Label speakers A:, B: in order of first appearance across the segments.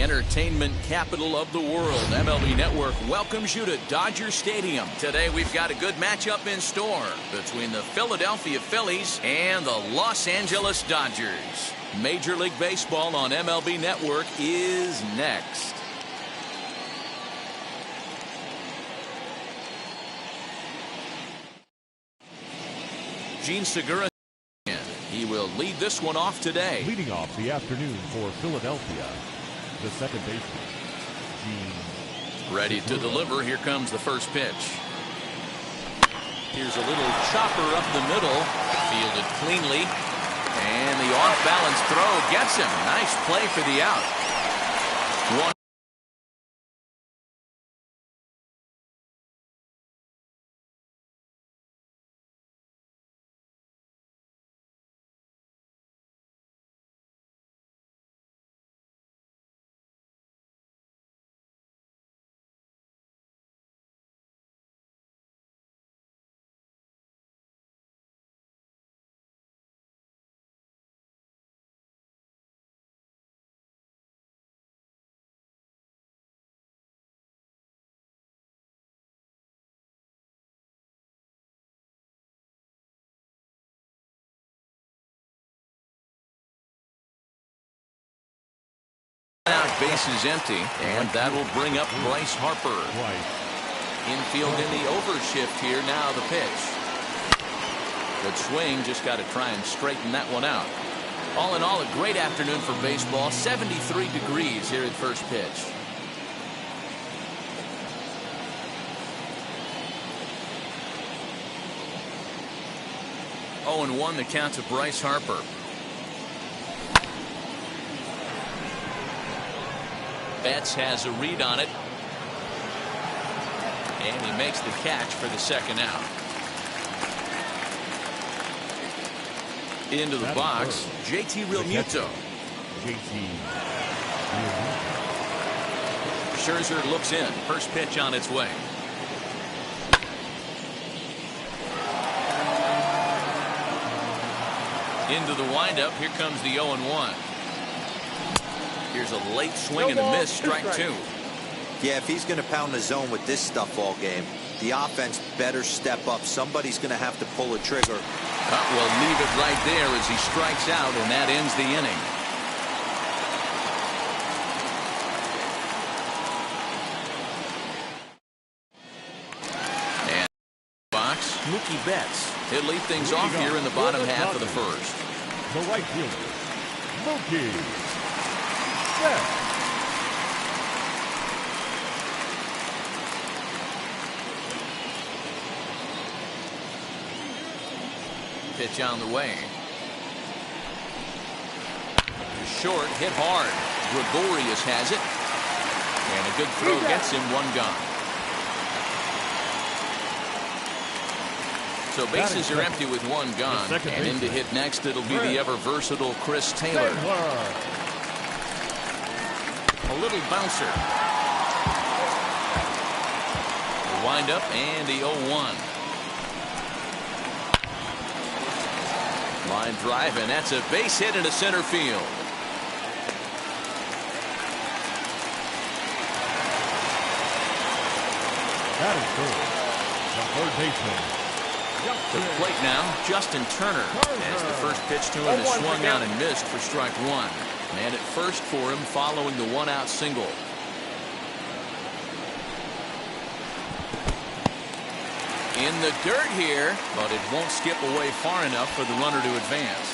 A: the entertainment capital of the world. MLB Network welcomes you to Dodger Stadium. Today we've got a good matchup in store between the Philadelphia Phillies and the Los Angeles Dodgers. Major League Baseball on MLB Network is next. Gene Segura. He will lead this one off today.
B: Leading off the afternoon for Philadelphia, the second baseman, Gene.
A: Ready to deliver. Here comes the first pitch. Here's a little chopper up the middle. Fielded cleanly. And the off-balance throw gets him. Nice play for the out. One. Bases empty, and that will bring up Bryce Harper. Infield in the overshift here. Now the pitch. Good swing. Just got to try and straighten that one out. All in all, a great afternoon for baseball. 73 degrees here at first pitch. Oh, and 1 the count to Bryce Harper. Betts has a read on it. And he makes the catch for the second out. Into the box, JT Realmuto. Scherzer looks in. First pitch on its way. Into the windup. Here comes the 0-1. Here's a late swing and a miss, strike 2.
C: Yeah, if he's going to pound the zone with this stuff all game, the offense better step up. Somebody's going to have to pull a trigger.
A: We'll leave it right there as he strikes out, and that ends the inning. And box, Mookie Betts. He'll lead things off here in the bottom half of the first.
B: The right fielder, Mookie.
A: Pitch on the way. Short, hit hard. Gregorius has it. And a good throw gets him 1 gone. So bases are empty with 1 gone. And in to hit next, it'll be the ever-versatile Chris Taylor. A little bouncer. The windup and the 0-1. Line drive, and that's a base hit into center field.
B: That is good. The third baseman.
A: To the plate now, Justin Turner. As the first pitch to him is swung on and missed for strike 1. Man at first for him following the 1-out single. In the dirt here, but it won't skip away far enough for the runner to advance.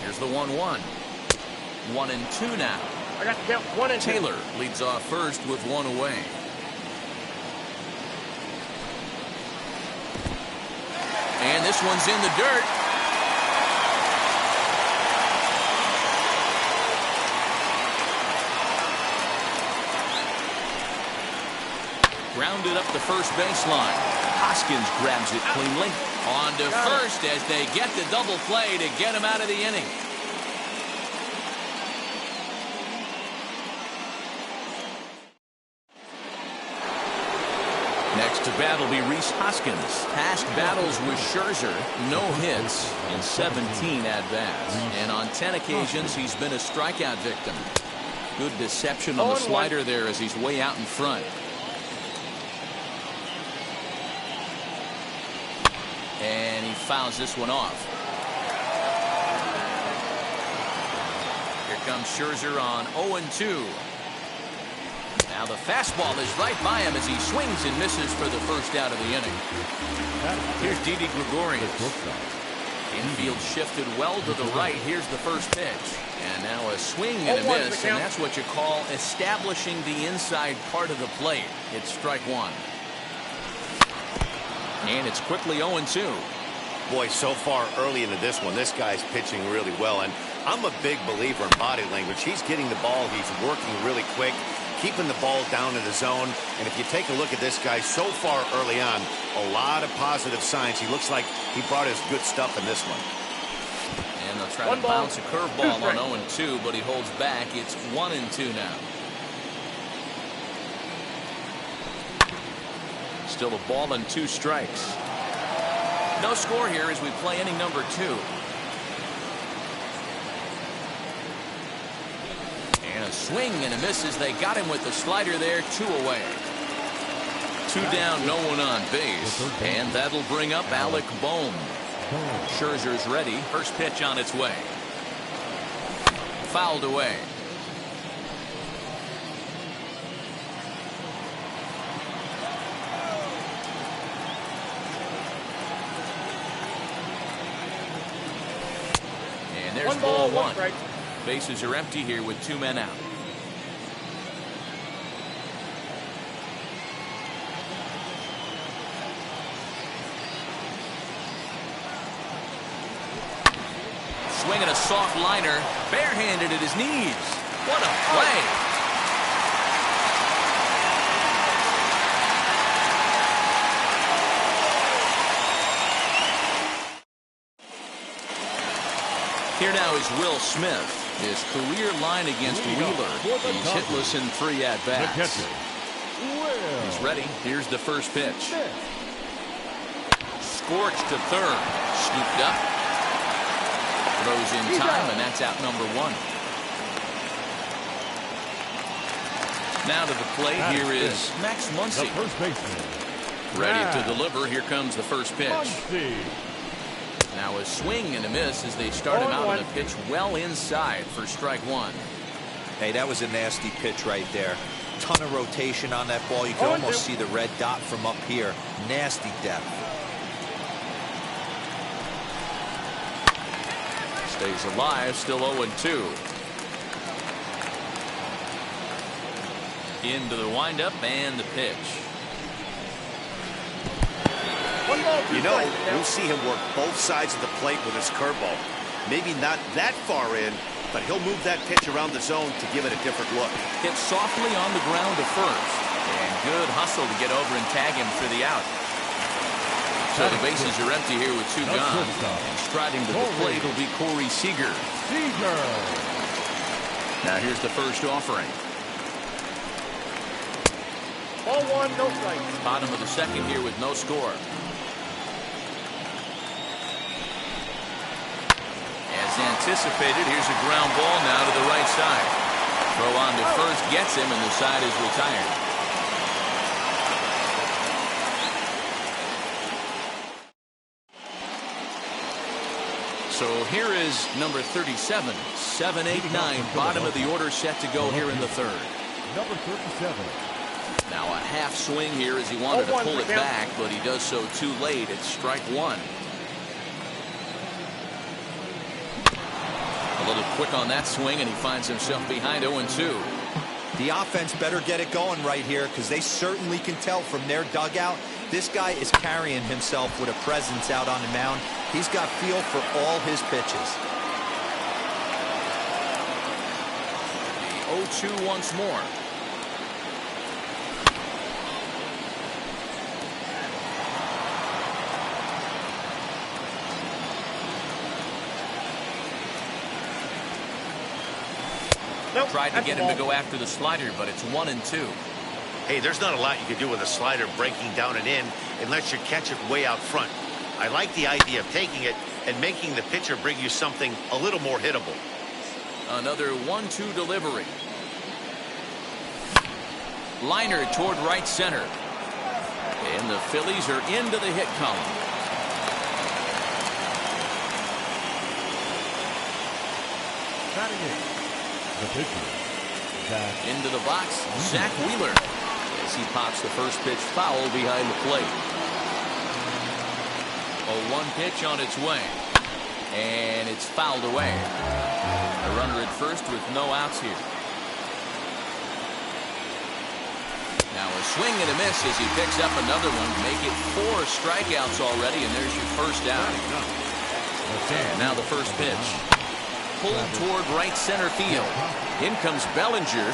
A: Here's the 1-1. 1-2 now.
D: I got to count 1 and 2.
A: Taylor leads off first with 1 away. And this one's in the dirt. Grounded up the first baseline. Hoskins grabs it cleanly. On to first as they get the double play to get him out of the inning. Next Next to bat will be Rhys Hoskins. Past battles with Scherzer, no hits in 17 at-bats. And on 10 occasions, he's been a strikeout victim. Good deception on the slider there as he's way out in front. And he fouls this one off. Here comes Scherzer on 0-2. Now the fastball is right by him as he swings and misses for the first out of the inning. Here's Didi Gregorius. Infield shifted well to the right. Here's the first pitch. And now a swing and a miss, and that's what you call establishing the inside part of the plate. It's strike one. And it's quickly 0-2.
D: Boy, so far early into this one, this guy's pitching really well. And I'm a big believer in body language. He's getting the ball. He's working really quick, keeping the ball down in the zone. And if you take a look at this guy so far early on, a lot of positive signs. He looks like he brought his good stuff in this one.
A: And they'll try to bounce a curveball on 0-2, but he holds back. It's 1-2 now. Still a ball and 2 strikes. No score here as we play inning number 2. And a swing and a miss as they got him with the slider there. 2 away. 2 down, no one on base. And that'll bring up Alec Bohm. Scherzer's ready. First pitch on its way. Fouled away. And there's ball one. Bases are empty here with 2 men out. Swinging a soft liner, barehanded at his knees. What a play. Here now is Will Smith. His career line against Wheeler. He's hitless in 3 at-bats. He's ready. Here's the first pitch. Scorched to third. Scooped up. Throws in time, and that's out number 1. Now to the plate, here is Max Muncy. Ready to deliver. Here comes the first pitch. Now a swing and a miss as they start him out on a pitch well inside for strike 1.
C: Hey, that was a nasty pitch right there. Ton of rotation on that ball. You can almost see the red dot from up here. Nasty depth.
A: Stays alive, still 0-2. Into the windup and the pitch.
D: You know, we'll see him work both sides of the plate with his curveball. Maybe not that far in, but he'll move that pitch around the zone to give it a different look.
A: Hit softly on the ground to first. And good hustle to get over and tag him for the out. So the bases are empty here with 2 gone. And striding to the plate will be Corey Seager. Now here's the first offering.
E: Ball 1, no strikes.
A: Bottom of the second here with no score. As anticipated, here's a ground ball now to the right side. Throw on to first gets him, and the side is retired. So here is number 37. 7, 8, 9. Bottom of the order set to go here in the third.
B: Number 37.
A: Now a half swing here as he wanted to pull it back, but he does so too late. It's strike 1. A little quick on that swing, and he finds himself behind 0-2.
C: The offense better get it going right here, because they certainly can tell from their dugout this guy is carrying himself with a presence out on the mound. He's got feel for all his pitches.
A: The 0-2 once more.
E: Nope,
A: tried to get him to go after the slider, but it's 1-2.
D: Hey, there's not a lot you can do with a slider breaking down and in unless you catch it way out front. I like the idea of taking it and making the pitcher bring you something a little more hittable.
A: Another 1-2 delivery. Liner toward right center. And the Phillies are into the hit column.
B: Batting eighth, the pitcher, Zach.
A: Into the box, Zach Wheeler. As he pops the first pitch foul behind the plate. A 1 pitch on its way. And it's fouled away. A runner at first with no outs here. Now a swing and a miss as he picks up another one. Make it 4 strikeouts already, and there's your first out. And now the first pitch. Pulled toward right center field. In comes Bellinger.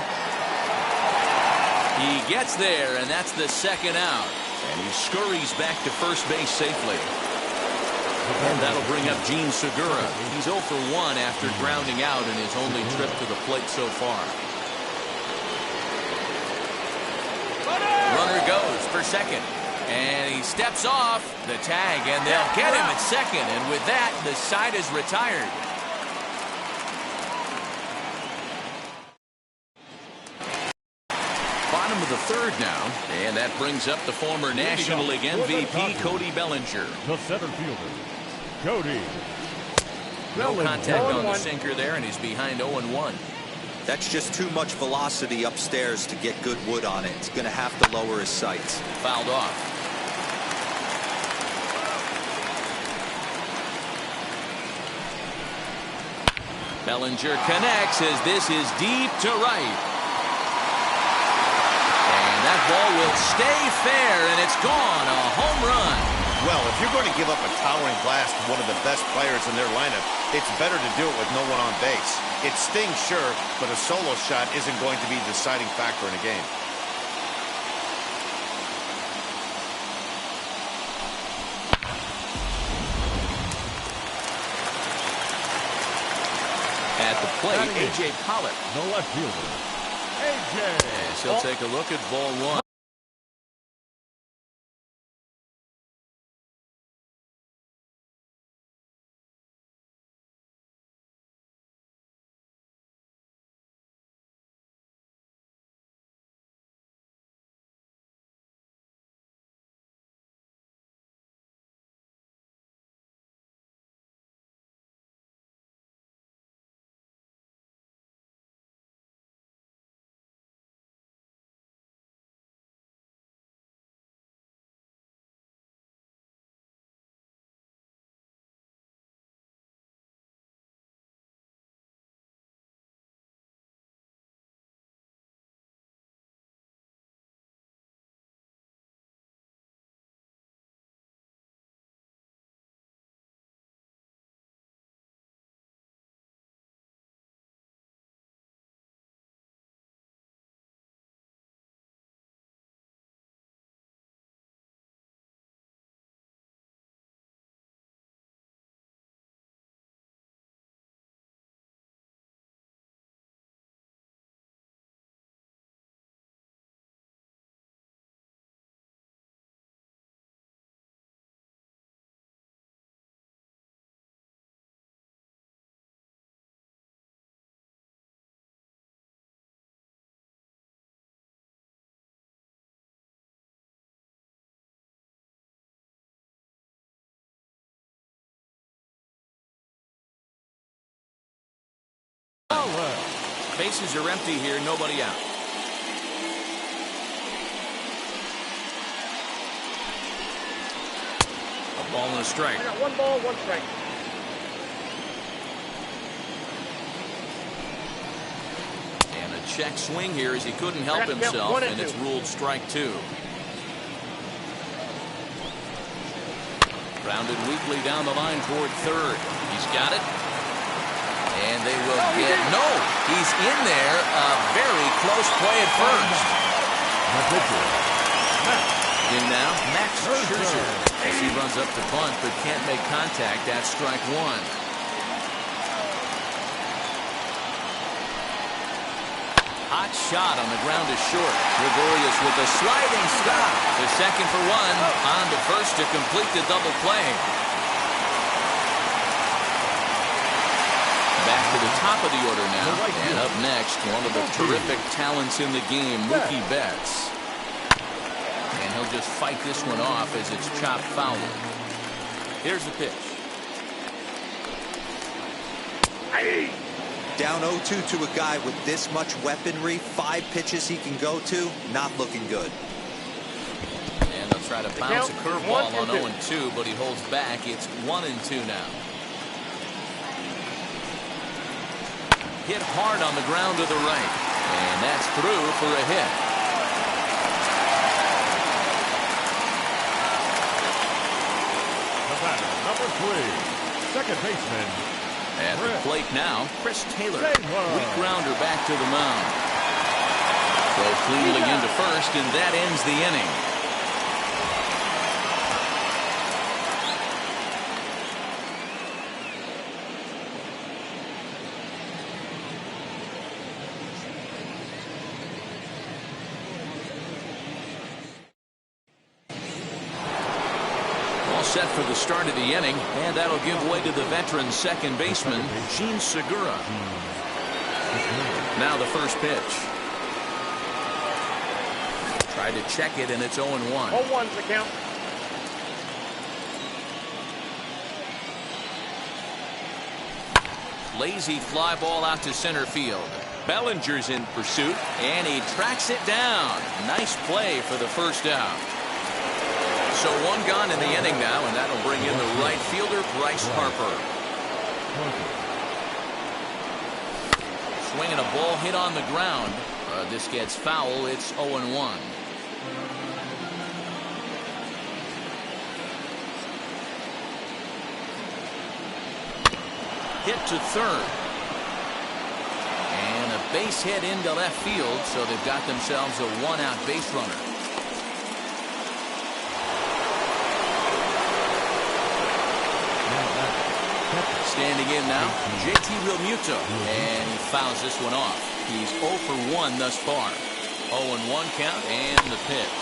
A: He gets there, and that's the second out. And he scurries back to first base safely. And that'll bring up Gene Segura. He's 0 for 1 after grounding out in his only trip to the plate so far. Runner goes for second. And he steps off the tag, and they'll get him at second. And with that, the side is retired. Bottom of the third now, and that brings up the former National League MVP, Cody Bellinger.
B: The center fielder, Cody.
A: No contact on the sinker there, and he's behind 0-1.
C: That's just too much velocity upstairs to get good wood on it. He's going to have to lower his sights.
A: Fouled off. Bellinger connects as this is deep to right. And that ball will stay fair, and it's gone. A home run.
D: Well, if you're going to give up a towering blast to one of the best players in their lineup, it's better to do it with no one on base. It stings, sure, but a solo shot isn't going to be the deciding factor in a game.
A: At the plate, A.J. Pollock.
B: The left fielder, A.J.
A: Yes, he'll take a look at ball 1. Bases are empty here, nobody out. A ball and a strike.
E: I got 1 ball, 1 strike.
A: And a check swing here as he couldn't help himself, and it's ruled strike 2. Grounded weakly down the line toward third. He's got it. And they will get... No! He's in there. A very close play at first. In now, Max Scherzer. As he runs up to bunt, but can't make contact. That's strike 1. Hot shot on the ground is short. Gregorius with a sliding stop. The second for one. On to first to complete the double play. Back to the top of the order now. And up next, one of the terrific talents in the game, Mookie Betts. And he'll just fight this one off as it's chopped foul. Here's the pitch.
C: Down 0-2 to a guy with this much weaponry, 5 pitches he can go to, not looking good.
A: And they'll try to bounce a curveball on 0-2, but he holds back. It's 1-2 now. Hit hard on the ground to the right. And that's through for a hit.
B: The batter, number 3, second baseman.
A: At the plate now, Chris Taylor. Weak grounder back to the mound. Throw cleanly into first, and that ends the inning. Set for the start of the inning, and that'll give way to the veteran second baseman, Gene Segura. Now the first pitch. Tried to check it, and it's 0-1.
E: 0-1's the count.
A: Lazy fly ball out to center field. Bellinger's in pursuit, and he tracks it down. Nice play for the first out. So one gone in the inning now, and that'll bring in the right fielder, Bryce Harper. Swinging a ball hit on the ground. This gets foul. It's 0-1. Hit to third. And a base hit into left field, so they've got themselves a one-out base runner. Standing in now, JT Realmuto, and he fouls this one off. He's 0 for 1 thus far. 0-1 count, and the pitch.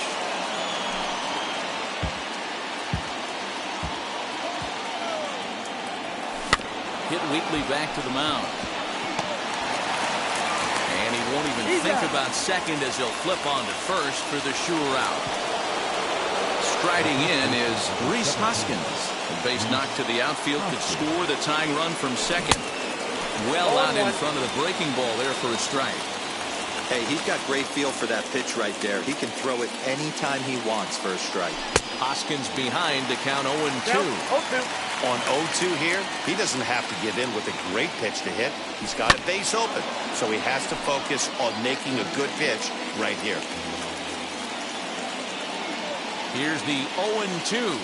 A: Hit weakly back to the mound. And he won't even think about second as he'll flip on to first for the sure out. Striding in is Rhys Hoskins. The base knock to the outfield could score the tying run from second. Well out in front of the breaking ball there for a strike.
C: Hey, he's got great feel for that pitch right there. He can throw it anytime he wants for a strike.
A: Hoskins behind to count 0-2.
D: On 0-2 here, he doesn't have to give in with a great pitch to hit. He's got a base open, so he has to focus on making a good pitch right here.
A: Here's the 0-2.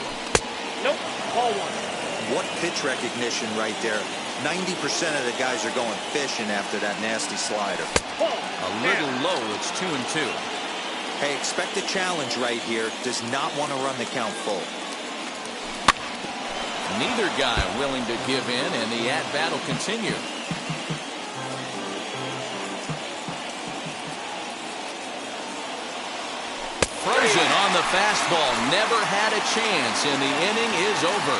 E: Nope, ball 1.
C: What pitch recognition right there. 90% of the guys are going fishing after that nasty slider.
A: A little low, it's 2-2.
C: Hey, expect a challenge right here. Does not want to run the count full.
A: Neither guy willing to give in, and the at-bat will continue. Frozen on the fastball. Never had a chance, and the inning is over.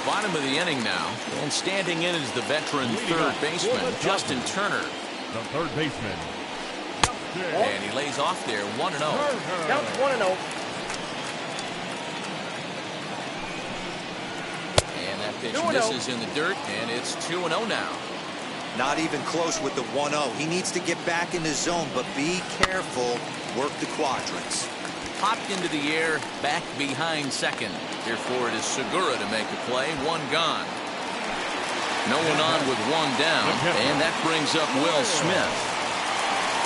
A: Bottom of the inning now, and standing in is the veteran third baseman, Justin Turner.
B: The third baseman.
A: And he lays off there, 1-0.
E: Counts 1-0.
A: And that pitch misses in the dirt, and it's 2-0 now.
C: Not even close with the 1-0. He needs to get back in the zone, but be careful. Work the quadrants.
A: Popped into the air, back behind second. Therefore, it is Segura to make the play. One gone. No one on with one down, and that brings up Will Smith.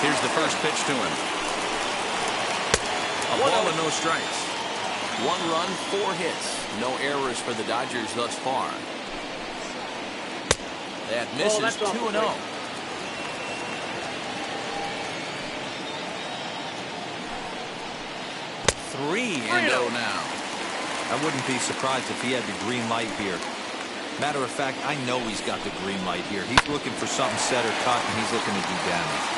A: Here's the first pitch to him. A ball and no strikes. 1 run, 4 hits. No errors for the Dodgers thus far. That misses. 2-0. Three and 0 now.
C: I wouldn't be surprised if he had the green light here. Matter of fact, I know he's got the green light here. He's looking for something set or cut, and he's looking to do damage.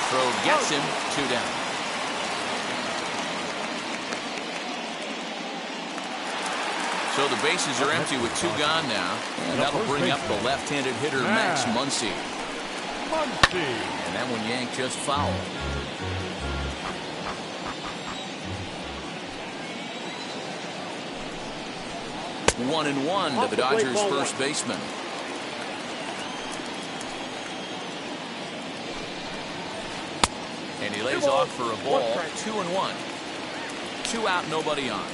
A: Throw gets him, 2 down. So the bases are empty with 2 gone now. And that'll bring up the left-handed hitter, Max Muncy. And that one yanked just foul. 1-1 to the Dodgers' first baseman. And he lays off for a ball. 2-1. 2 out, nobody on.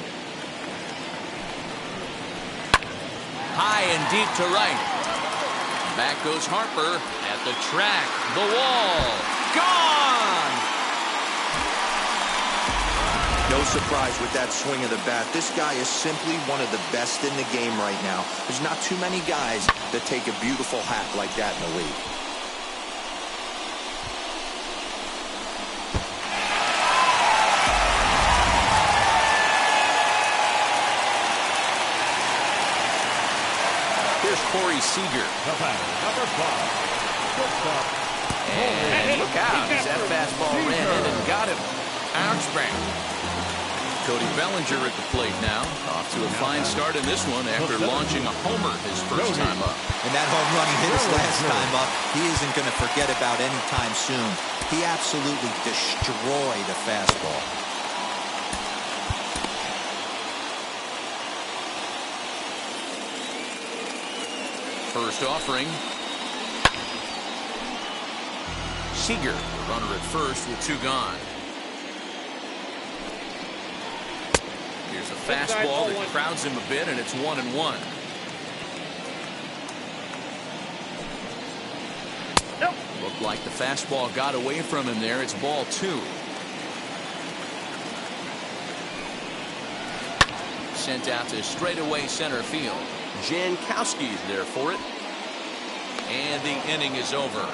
A: High and deep to right. Back goes Harper at the track. The wall. Gone!
C: No surprise with that swing of the bat. This guy is simply one of the best in the game right now. There's not too many guys that take a beautiful hack like that in the league.
A: Here's Corey Seager.
B: Number 5.
A: And look out as that fastball ran in and got him. Ouch bang. Cody Bellinger at the plate now. Off to a fine start in this one after launching a homer his first time up.
C: And that home run he hit his last time up, he isn't going to forget about any time soon. He absolutely destroyed a fastball.
A: First offering. Seager, the runner at first with 2 gone. Here's a fastball that crowds him a bit, and it's 1-1.
E: Nope.
A: Looked like the fastball got away from him there. It's ball 2. Sent out to straightaway center field. Jankowski's there for it. And the inning is over.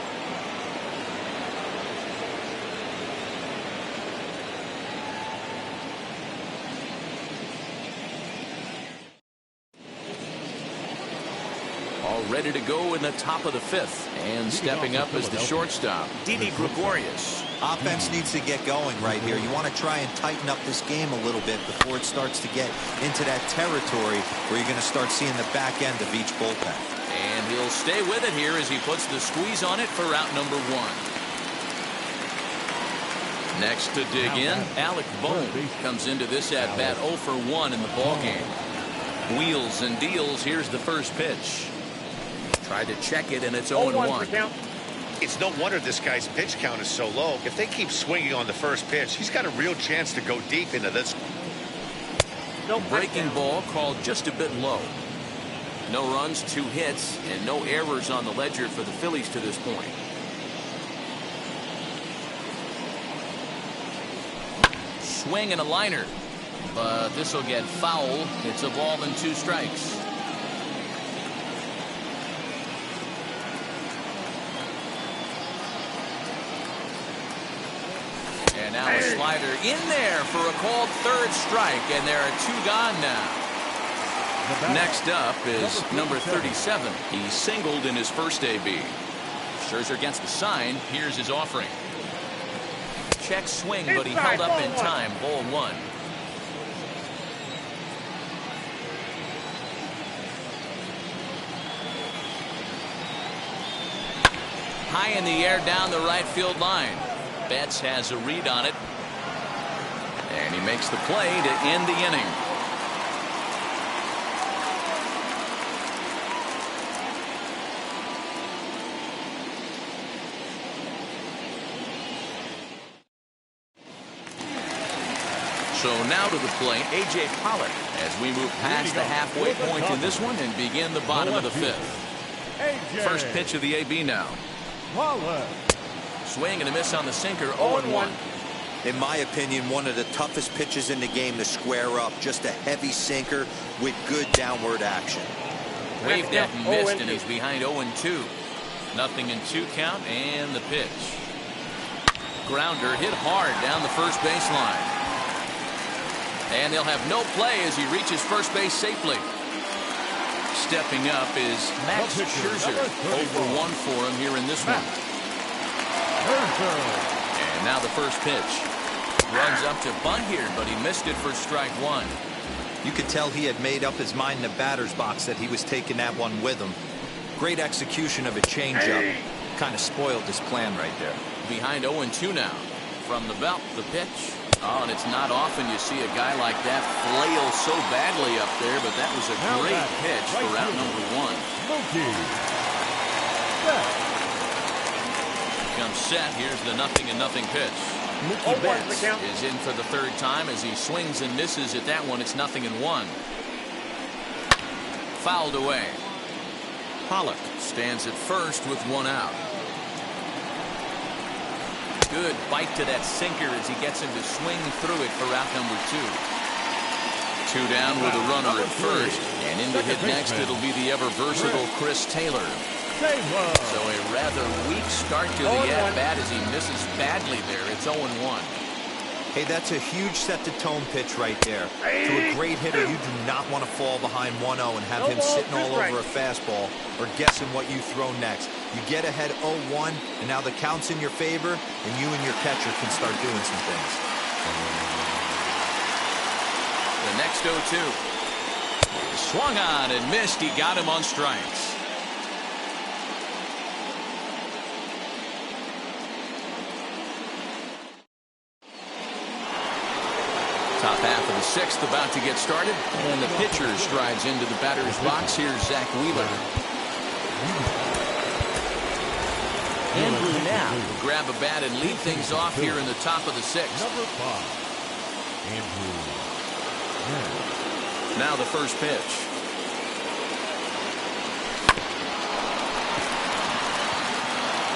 A: All ready to go in the top of the 5th. And stepping up as the shortstop, Didi Gregorius.
C: Offense needs to get going right here. You want to try and tighten up this game a little bit before it starts to get into that territory where you're going to start seeing the back end of each bullpen.
A: And he'll stay with it here as he puts the squeeze on it for out number 1. Next to dig in, Alec Bohm comes into this at bat 0 for 1 in the ballgame. Wheels and deals. Here's the first pitch. Tried to check it, and it's 0-1.
D: It's no wonder this guy's pitch count is so low. If they keep swinging on the first pitch, he's got a real chance to go deep into this.
A: No breaking ball called just a bit low. No runs, 2 hits, and no errors on the ledger for the Phillies to this point. Swing and a liner, but this will get foul. It's a ball and 2 strikes. And now a slider in there for a called 3rd strike, and there are 2 gone now. Next up is number 37. He singled in his first AB. Scherzer gets the sign. Here's his offering. Check swing, but he held up in time. Ball 1. High in the air down the right field line. Betts has a read on it. And he makes the play to end the inning. So now to the plate, A.J. Pollock, as we move past the halfway point in this one and begin the bottom of the 5th. First pitch of the AB now. Swing and a miss on the sinker, 0-1.
C: In my opinion, one of the toughest pitches in the game to square up. Just a heavy sinker with good downward action.
A: Waved at and missed, and he's behind 0-2. Nothing in 2 count, and the pitch. Grounder hit hard down the first baseline. And they'll have no play as he reaches first base safely. Stepping up is Max Scherzer. 0 for 1 for him here in this one. And now the first pitch. Runs up to bunt here, but he missed it for strike one.
C: You could tell he had made up his mind in the batter's box that he was taking that one with him. Great execution of a changeup. Kind of spoiled his plan right there.
A: Behind 0-2 now. From the belt, the pitch. Oh, and it's not often you see a guy like that flail so badly up there, but that was a great pitch for out number one. Comes set. Here's the 0-0 pitch. Mookie Betts is in for the third time as he swings and misses at that one. It's 0-1. Fouled away. Pollock stands at first with one out. Good bite to that sinker as he gets him to swing through it for out number two. Two down with a runner at first, and in to hit next it'll be the ever versatile Chris Taylor. So a rather weak start to the at-bat as he misses badly there. It's 0-1.
C: Hey, that's a huge set-the-tone pitch right there. To a great hitter, you do not want to fall behind 1-0 and have him sitting all over a fastball or guessing what you throw next. You get ahead 0-1, and now the count's in your favor, and you and your catcher can start doing some things.
A: The next 0-2. Swung on and missed. He got him on strikes. Top half of the sixth about to get started, and the pitcher strides into the batter's box. Here's Zach Wheeler. Andrew now will grab a bat and lead things off here in the top of the sixth.
B: Number 5, Andrew.
A: Now the first pitch.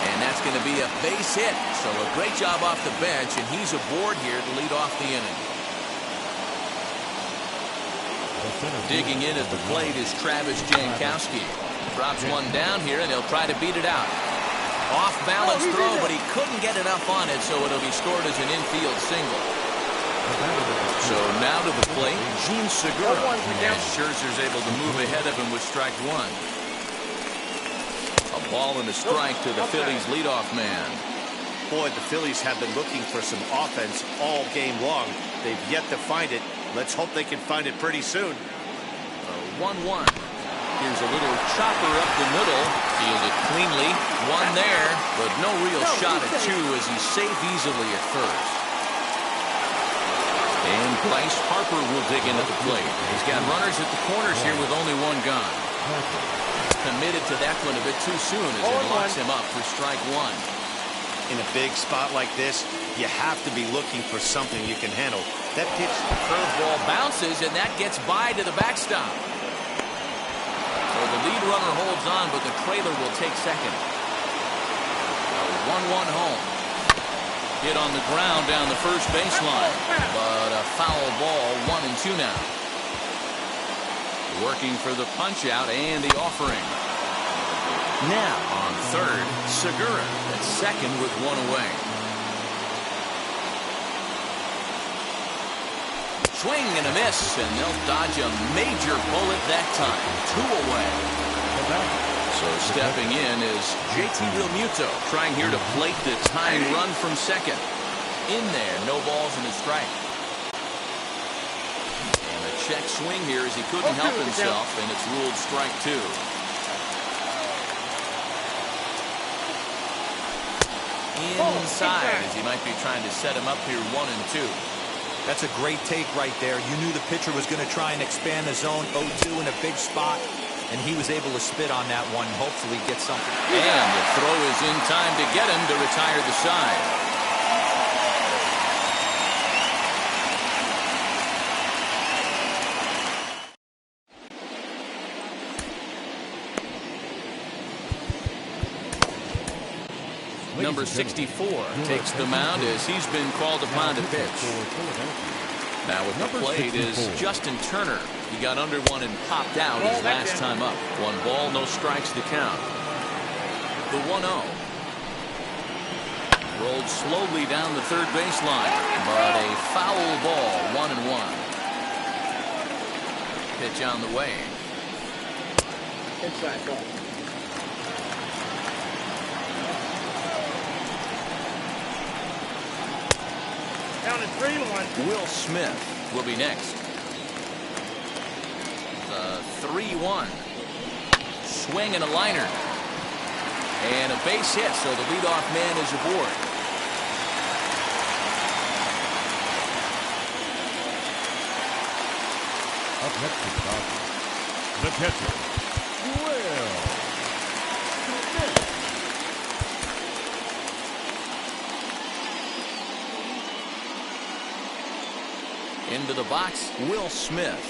A: And that's going to be a base hit. So a great job off the bench, and he's aboard here to lead off the inning. Digging in at the plate is Travis Jankowski. Drops one down here, and he'll try to beat it out. Off-balance throw, but he couldn't get enough on it, so it'll be scored as an infield single. So now to the plate, Gene Segura. And Scherzer's able to move ahead of him with strike one. A ball and a strike to the Phillies' leadoff man.
D: Boy, the Phillies have been looking for some offense all game long. They've yet to find it. Let's hope they can find it pretty soon.
A: 1-1. Here's a little chopper up the middle. Fielded cleanly. One there, but no real shot at two as he's safe easily at first. And Bryce Harper will dig in at the plate. He's got runners at the corners here with only one gone. Committed to that one a bit too soon as it locks him up for strike one.
D: In a big spot like this, you have to be looking for something you can handle. That pitch,
A: curveball bounces, and that gets by to the backstop. So the lead runner holds on, but the trailer will take second. A 1-1 home. Hit on the ground down the first baseline, but a foul ball. 1-2 now. Working for the punch out and the offering. Now on third, Segura at second with one away. Swing and a miss, and they'll dodge a major bullet that time. 2 away. So stepping in is JT Realmuto, trying here to plate the tying run from second. In there, no balls and a strike. And a check swing here as he couldn't help himself, and it's ruled strike two. Inside as he might be trying to set him up here 1-2.
C: That's a great take right there. You knew the pitcher was going to try and expand the zone 0-2 in a big spot, and he was able to spit on that one, hopefully get something.
A: And the throw is in time to get him to retire the side. Number 64 takes the mound as he's been called upon to pitch. Now with the plate is Justin Turner. He got under one and popped out his last time up. 1 ball, no strikes to count. The 1-0. Rolled slowly down the third baseline, but a foul ball. 1-1. Pitch on the way.
E: Inside ball. Down at 3-1.
A: Will Smith will be next. The 3-1. Swing and a liner. And a base hit, so the leadoff man is aboard.
B: Up next is Dodgers. The catcher, Will Smith.
A: Into the box, Will Smith.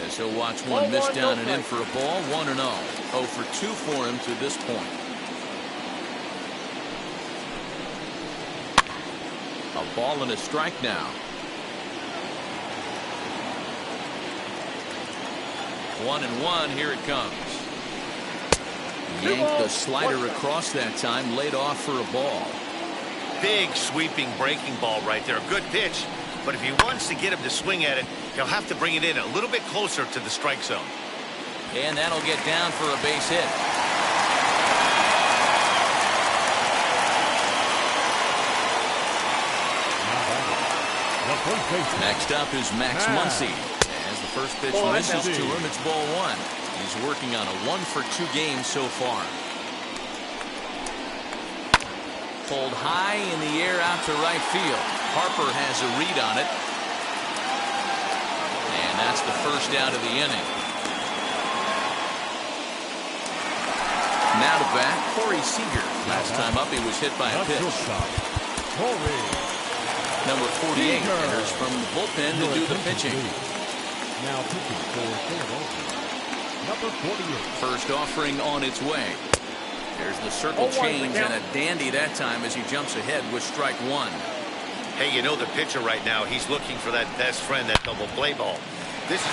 A: As he'll watch one miss down and in for a ball, 1-0. 0 for 2 for him to this point. A ball and a strike now. 1-1, here it comes. Yanked the slider across that time, laid off for a ball.
D: Big sweeping breaking ball right there. A good pitch. But if he wants to get him to swing at it, he'll have to bring it in a little bit closer to the strike zone.
A: And that'll get down for a base hit. Next up is Max Muncy. As the first pitch misses to him, it's ball 1. He's working on a 1 for 2 game so far. Pulled high in the air out to right field. Harper has a read on it. And that's the first out of the inning. Now to bat, Corey Seager. Last time up, he was hit by a pitch. Number 48 enters from the bullpen to do the pitching.
B: Now pitching for Philadelphia. Number 48.
A: First offering on its way. There's the circle change and a dandy that time as he jumps ahead with strike 1.
D: Hey, you know the pitcher right now, he's looking for that best friend, that double play ball.
A: This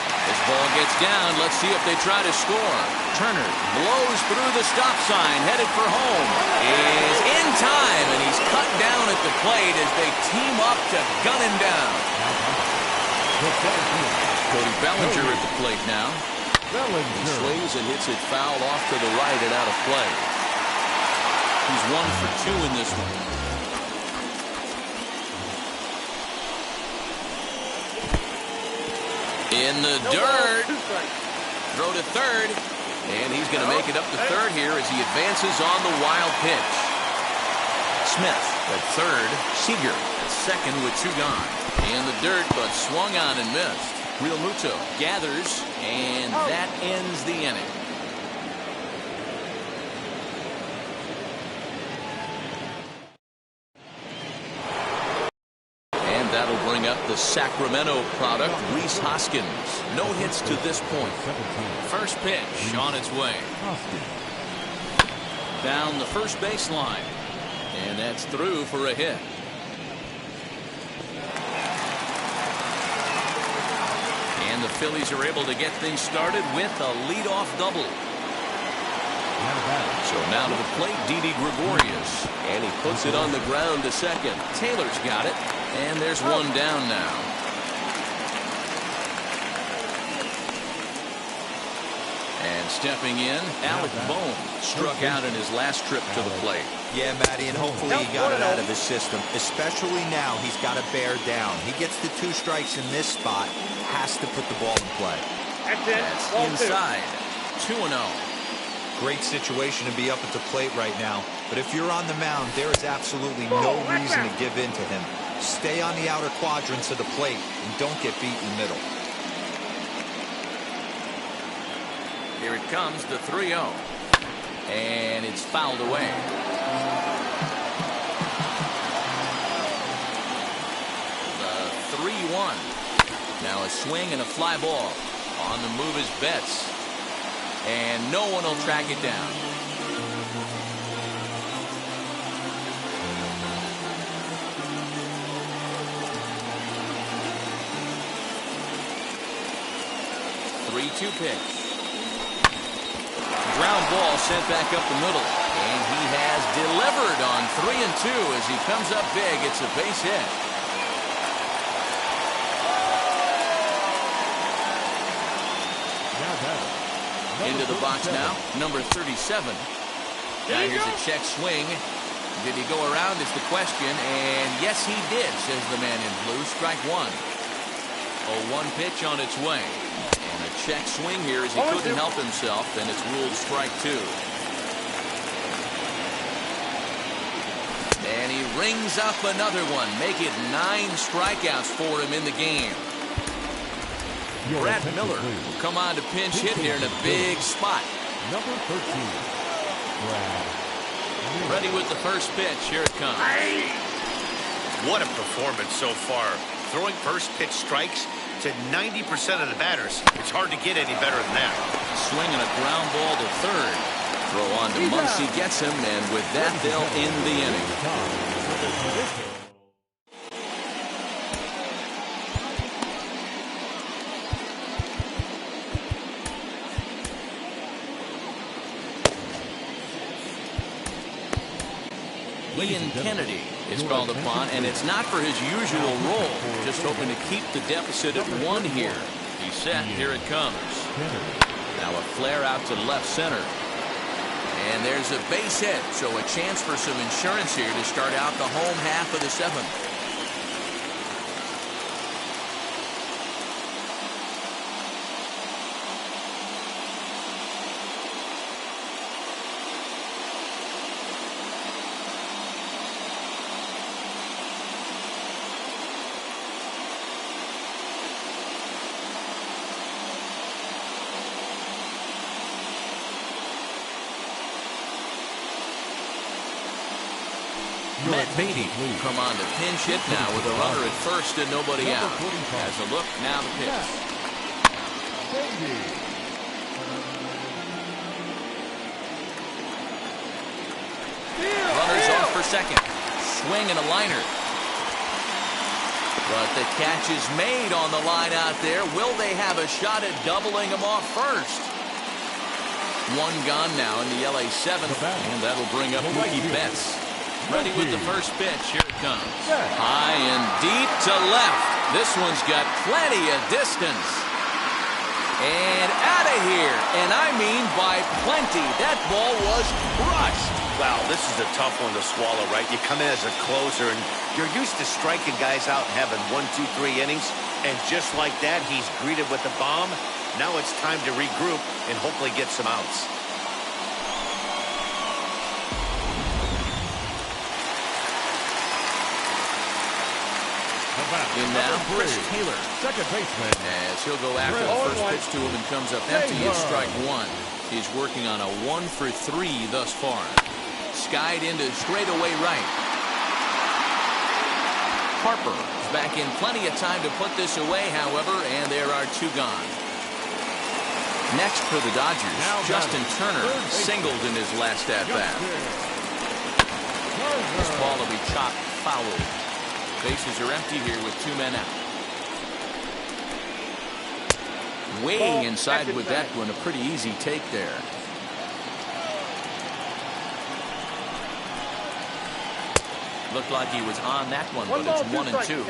A: ball gets down. Let's see if they try to score. Turner blows through the stop sign, headed for home. Is in time, and he's cut down at the plate as they team up to gun him down. Cody Bellinger at the plate now. He swings and hits it foul off to the right and out of play. He's 1 for 2 in this one. In the dirt. Throw to third. And he's going to make it up to third here as he advances on the wild pitch. Smith at third. Seager at second with 2 gone. In the dirt, but swung on and missed. Real Muto gathers, and that ends the inning. And that'll bring up the Sacramento product, Rhys Hoskins. No hits to this point. First pitch on its way. Down the first baseline. And that's through for a hit. And the Phillies are able to get things started with a leadoff double. So now to the plate, Didi Gregorius. And he puts it on the ground to second. Taylor's got it. And there's one down now. And stepping in, Alec Bohm struck out in his last trip to the plate.
C: Yeah, Matty, and hopefully he got it out of his system. Especially now, he's got to bear down. He gets the 2 strikes in this spot. Has to put the ball in play.
A: That's inside. 2-0.
C: Great situation to be up at the plate right now. But if you're on the mound, there is absolutely no reason to give in to him. Stay on the outer quadrants of the plate and don't get beat in the middle.
A: Here it comes, the 3-0. And it's fouled away. The 3-1. Now a swing and a fly ball. On the move is Betts. And no one will track it down. Three-two pitch. Ground ball sent back up the middle. And he has delivered on 3-2 as he comes up big. It's a base hit.
B: Now batting.
A: Into the box now, number 37. Now here's a check swing. Did he go around is the question, and yes he did, says the man in blue. Strike one. 0-1 pitch on its way. And a check swing here as he couldn't help himself, and it's ruled strike two. And he rings up another one. Make it 9 strikeouts for him in the game. Brad Miller will come on to pinch hit here in a big spot.
B: Number 13. Brad.
A: Ready with the first pitch. Here it comes.
D: What a performance so far. Throwing first pitch strikes to 90% of the batters. It's hard to get any better than that.
A: Swinging a ground ball to third. Throw on to Muncy gets him, and with that they'll end the inning. Ian Kennedy is called upon, and it's not for his usual role. Just hoping to keep the deficit at 1 here. He's set. Here it comes. Now a flare out to left center. And there's a base hit, so a chance for some insurance here to start out the home half of the 7th. Matt Beatty come on to pinch hit now with a runner at first and nobody out. Has a look, now the pitch. Runners off for second. Swing and a liner. But the catch is made on the line out there. Will they have a shot at doubling them off first? 1 gone now in the LA 7th, and that'll bring up Mookie Betts. Ready with the first pitch. Here it comes. High and deep to left. This one's got plenty of distance. And out of here. And I mean by plenty. That ball was crushed.
D: Wow, this is a tough one to swallow, right? You come in as a closer, and you're used to striking guys out and having 1, 2, 3 innings. And just like that, he's greeted with a bomb. Now it's time to regroup and hopefully get some outs.
A: In now, Chris Taylor.
B: Second baseman.
A: As he'll go after the first pitch to him and comes up empty is strike one. He's working on a 1 for 3 thus far. Skied into straightaway right. Harper is back in plenty of time to put this away, however, and there are 2 gone. Next for the Dodgers, Justin Turner singled in his last at-bat. This ball will be chopped foul. Bases are empty here with 2 men out. Way inside with that one, a pretty easy take there. Looked like he was on that one, but it's 1 and 2.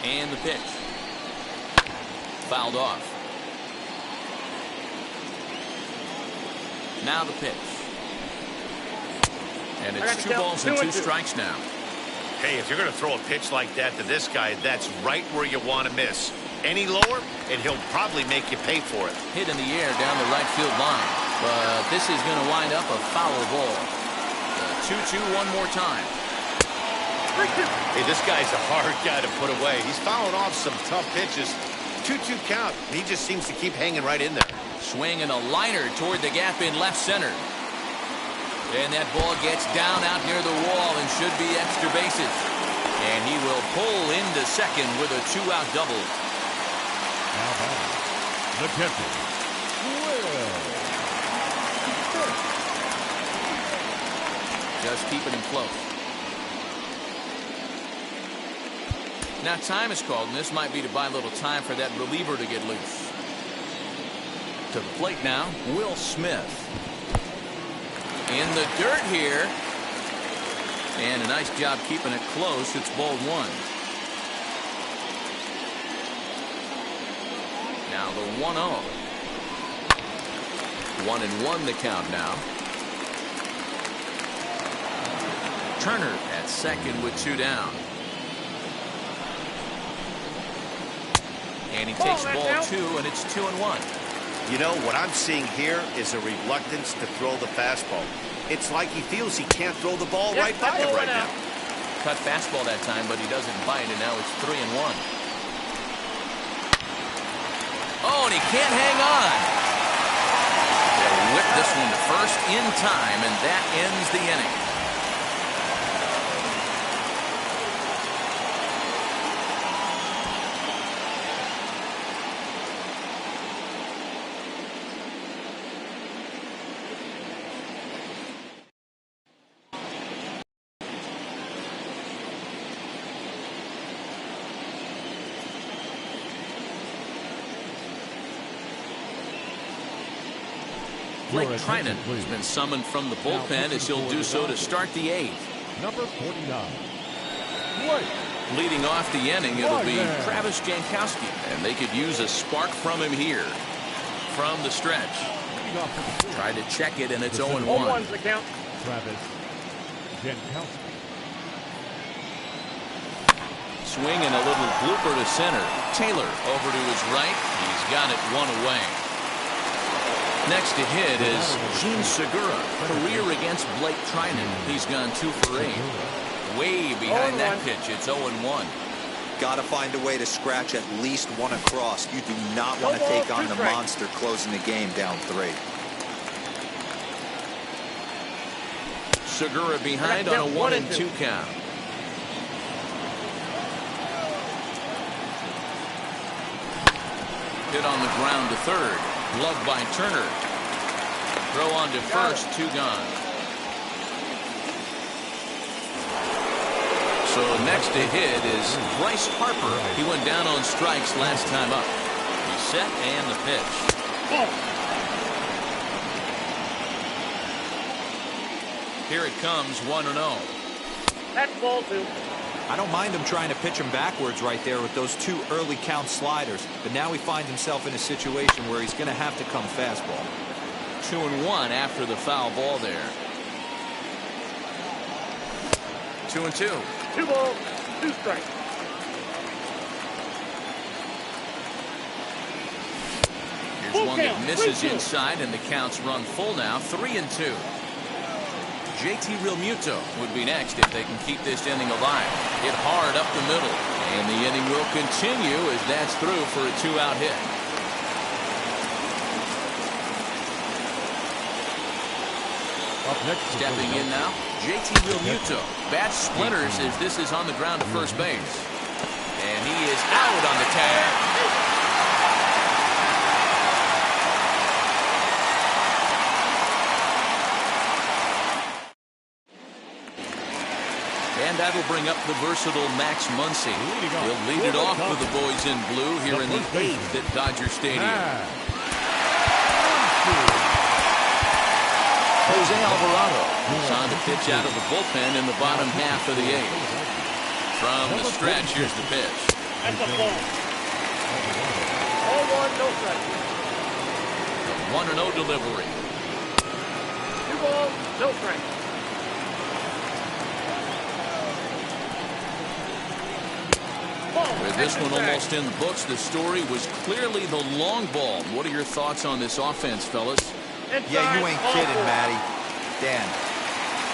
A: And the pitch. Fouled off. Now the pitch. And it's 2 balls and 2 strikes now.
D: Hey, if you're going to throw a pitch like that to this guy, that's right where you want to miss. Any lower, and he'll probably make you pay for it.
A: Hit in the air down the right field line. But this is going to wind up a foul ball. 2-2 one more time.
D: Hey, this guy's a hard guy to put away. He's fouling off some tough pitches. 2-2 count. He just seems to keep hanging right in there.
A: Swing and a liner toward the gap in left center. And that ball gets down out near the wall and should be extra bases. And he will pull into second with a 2-out double.
B: Now batting, the catcher, Will.
A: Just keeping him close. Now time is called, and this might be to buy a little time for that reliever to get loose. To the plate now, Will Smith. In the dirt here. And a nice job keeping it close. It's ball 1. Now the 1-0. 1-1 the count now. Turner at second with 2 down. And he takes ball 2, and it's 2-1.
D: You know, what I'm seeing here is a reluctance to throw the fastball. It's like he feels he can't throw the ball right by him right now.
A: Cut fastball that time, but he doesn't bite, and now it's 3-1. Oh, and he can't hang on. They'll whip this one to first in time, and that ends the inning. Blake Trinan has been summoned from the bullpen as he'll do so to start the 8th.
B: Number 49.
A: Leading off the inning, it'll be Travis Jankowski, and they could use a spark from him here. From the stretch. Tried to check it, and it's 0-1.
E: 0-1's the count.
B: Travis Jankowski.
A: Swing and a little blooper to center. Taylor over to his right. He's got it 1 away. Next to hit is Gene Segura. Career against Blake Trinan. He's gone 2 for 8. Way behind that pitch. It's 0-1.
C: Got to find a way to scratch at least one across. You do not want to take on the monster closing the game down 3.
A: Segura behind on a 1-2 count. Hit on the ground to third. Gloved by Turner. Throw on to first, 2 gone. So next to hit is Bryce Harper. He went down on strikes last time up. He's set and the pitch. Here it comes, 1-0.
E: That's ball 2.
C: I don't mind him trying to pitch him backwards right there with those 2 early count sliders, but now he finds himself in a situation where he's going to have to come fastball.
A: 2-1 after the foul ball there. 2-2.
E: 2 balls, 2 strikes.
A: Here's one that misses inside, and the count's run full now. 3-2. JT Realmuto would be next if they can keep this inning alive. Hit hard up the middle, and the inning will continue as that's through for a 2-out hit.
B: Up next,
A: stepping in now, JT Realmuto. Bat splinters as this is on the ground to first base, and he is out on the tag. And that'll bring up the versatile Max Muncy. He'll lead it off for the boys in blue here in the 8th at Dodger Stadium. Jose Alvarado is on to pitch out of the bullpen in the bottom half of the 8th. From the stretch, here's the pitch.
E: That's a ball. 0-1, no strike.
A: 1-0 delivery.
E: 2 balls, no strike.
A: With this one almost in the books, the story was clearly the long ball. What are your thoughts on this offense, fellas?
C: Yeah, you ain't kidding, Matty. Dan,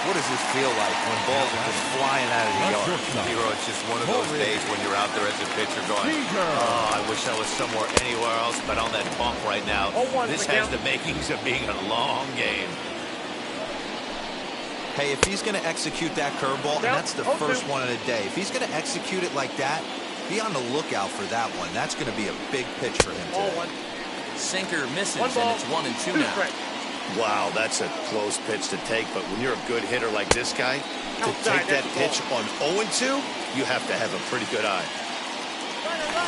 C: what does this feel like when balls are just flying out of the yard?
D: Hero, it's just one of those days when you're out there as a pitcher going, oh, I wish I was somewhere anywhere else but on that bump right now. This has the makings of being a long game.
C: Hey, if he's going to execute that curveball, and that's the first one of the day, if he's going to execute it like that, be on the lookout for that one. That's going to be a big pitch for him today.
A: Sinker misses, and it's 1-2 now.
D: Wow, that's a close pitch to take, but when you're a good hitter like this guy, to take that pitch on 0-2, you have to have a pretty good eye.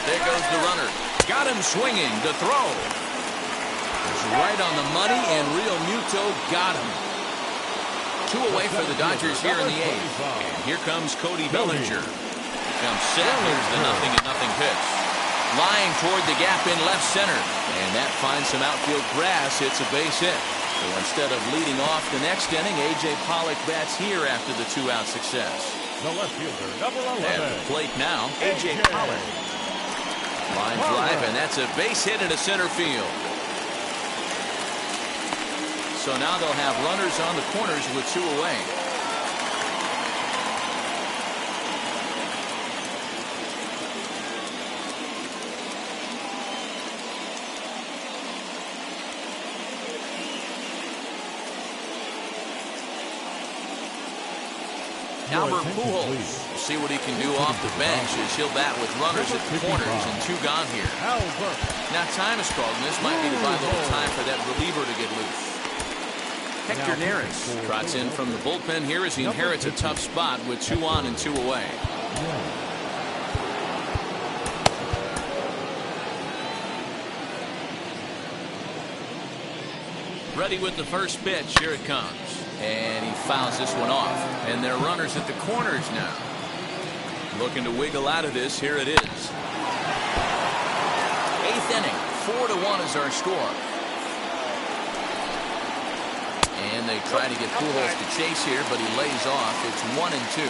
A: There goes the runner. Got him swinging. The throw. It's right on the money, and Realmuto got him. 2 away for the Dodgers here in the 8th. And here comes Cody Bellinger. Comes set. Here's the 0-0 pitch. Lying toward the gap in left center. And that finds some outfield grass. It's a base hit. So instead of leading off the next inning, A.J. Pollock bats here after the two-out success.
B: The left fielder, number 11.
A: At the plate now, A.J. Pollock. Line drive, and that's a base hit into center field. So now they'll have runners on the corners with two away. Albert Pujols. We'll see what he can do off the bench as he'll bat with runners at the corners and two gone here. Now time is called, and this might be the buy little time for that reliever to get loose. Hector Neris trots in from the bullpen here as he inherits a tough spot with 2 on and 2 away. Ready with the first pitch. Here it comes. And he fouls this one off. And they're runners at the corners now. Looking to wiggle out of this. Here it is. 8th inning. 4-1 is our score. And they try to get Pujols to chase here, but he lays off. It's 1-2.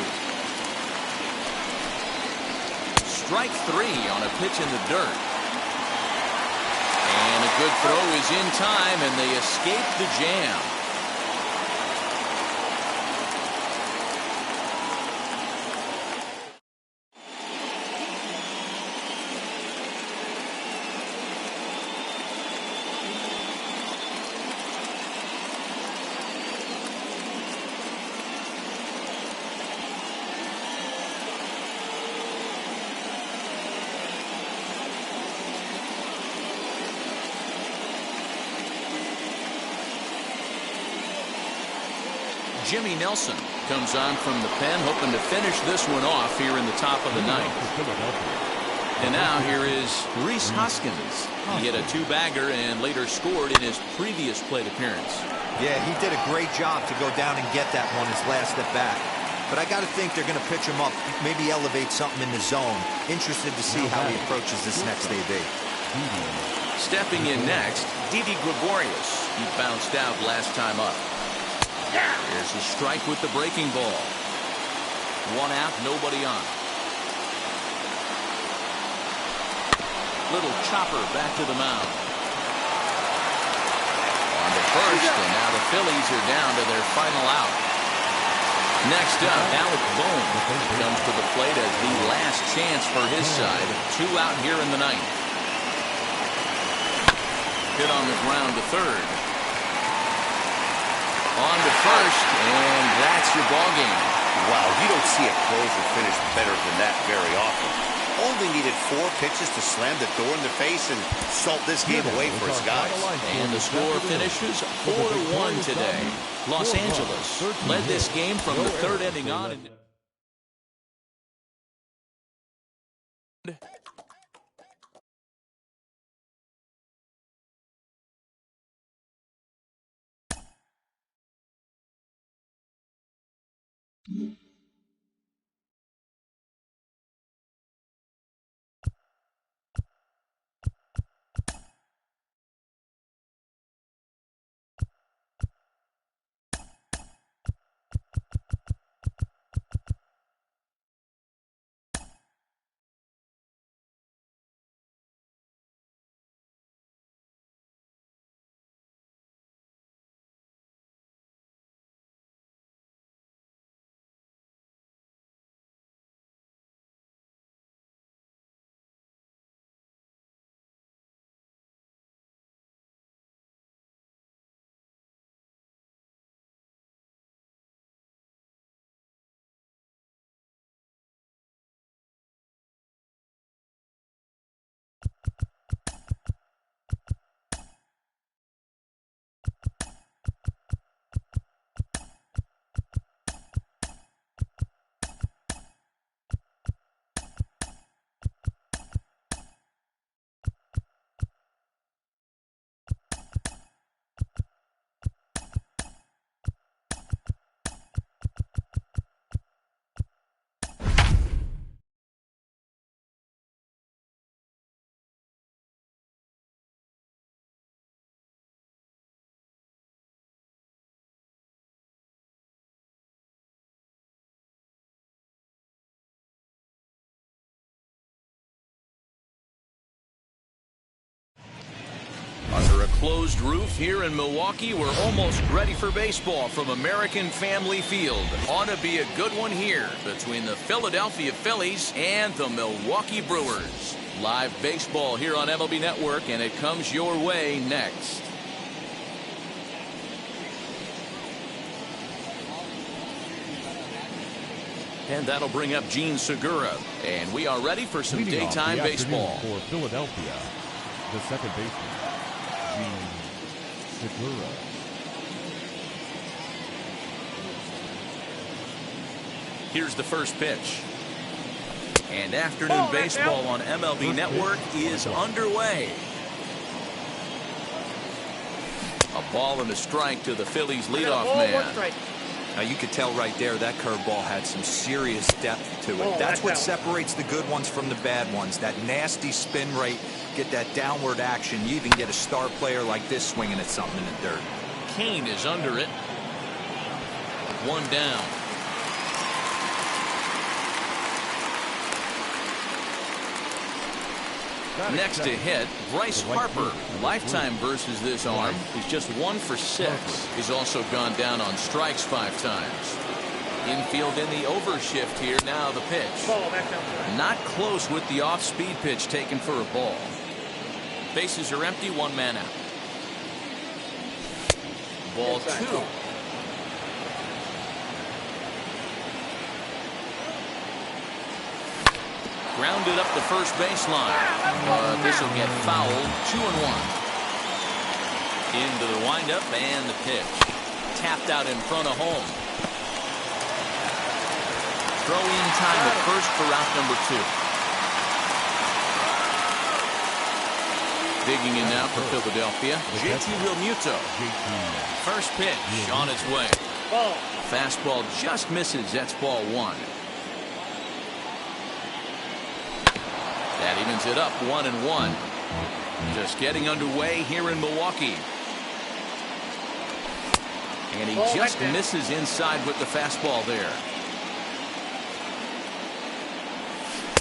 A: Strike 3 on a pitch in the dirt. And a good throw is in time, and they escape the jam. Jimmy Nelson comes on from the pen, hoping to finish this one off here in the top of the ninth. And now here is Rhys Hoskins. He hit a 2-bagger and later scored in his previous plate appearance.
C: Yeah, he did a great job to go down and get that one his last at bat. But I got to think they're going to pitch him up, maybe elevate something in the zone. Interested to see how he approaches this next AB.
A: Stepping in next, Didi Gregorius. He bounced out last time up. Here's a strike with the breaking ball. 1 out, nobody on. Little chopper back to the mound. On to first, and now the Phillies are down to their final out. Next up, Alec Bohm comes to the plate as the last chance for his side. 2 out here in the ninth. Hit on the ground to third. On to first, and that's your ball game.
D: Wow, you don't see a closer finish better than that very often. Only needed 4 pitches to slam the door in the face and salt this game away for his guys.
A: And the score finishes 4-1 today. Los Angeles led this game from the 3rd inning on. Under a closed roof here in Milwaukee, we're almost ready for baseball from American Family Field. Ought to be a good one here between the Philadelphia Phillies and the Milwaukee Brewers. Live baseball here on MLB Network, and it comes your way next. And that'll bring up Gene Segura. And we are ready for some
B: Leading off
A: daytime
B: the
A: baseball.
B: afternoon for Philadelphia, the second baseman, Gene Segura.
A: Here's the first pitch. And afternoon baseball on MLB Network is underway. A ball and a strike to the Phillies leadoff man.
C: Now you could tell right there that curveball had some serious depth to it. That's what separates the good ones from the bad ones. That nasty spin rate, get that downward action. You even get a star player like this swinging at something in the dirt.
A: Kane is under it. One down. Next to hit, Bryce Harper. Lifetime versus this arm. He's just 1 for 6. He's also gone down on strikes 5 times. Infield in the overshift here. Now the pitch. Not close with the off-speed pitch taken for a ball. Bases are empty, 1 man out. Ball 2. Grounded up the first baseline. This will get fouled. 2-1. Into the windup and the pitch. Tapped out in front of home. Throw in time at first for out number 2. Digging in now for Philadelphia, JT Realmuto. First pitch on its way. Fastball just misses. That's ball 1. That evens it up 1-1. Just getting underway here in Milwaukee. And he just misses inside with the fastball there.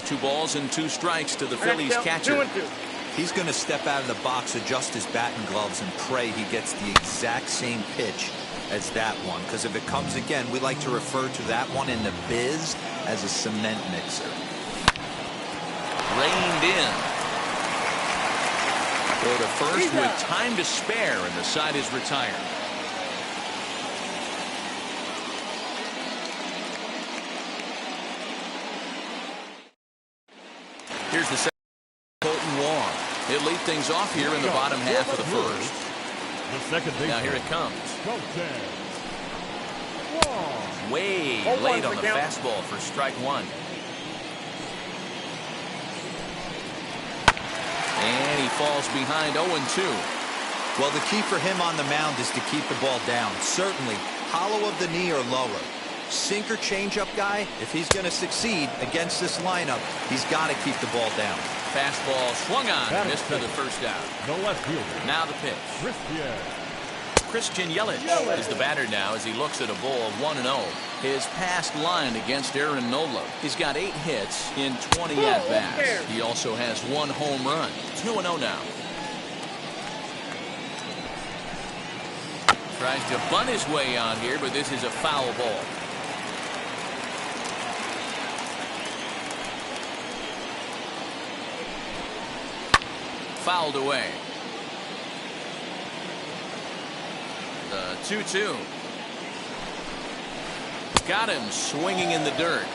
A: 2 balls and 2 strikes to the Phillies catcher.
C: He's going to step out of the box, adjust his bat and gloves, and pray he gets the exact same pitch as that one. Because if it comes again, we like to refer to that one in the biz as a cement mixer.
A: Reined in. Go to first with time to spare, and the side is retired. Here's the second. Colton Wong. He'll lead things off here in the bottom half of the first.
B: The second baseman.
A: Now here it comes.
B: Wong.
A: Way late on the fastball for strike 1. And he falls behind 0-2.
C: Well, the key for him on the mound is to keep the ball down. Certainly, hollow of the knee or lower. Sinker changeup guy, if he's going to succeed against this lineup, he's got to keep the ball down.
A: Fastball swung on, missed for the first out.
B: The left fielder.
A: Now the pitch. Christian Yelich is the batter now as he looks at a ball of 1-0. His past line against Aaron Nola. He's got 8 hits in 20 at-bats. He also has 1 home run. 2-0 now. Tries to bunt his way out here, but this is a foul ball. Fouled away. The 2-2. Got him swinging in the dirt.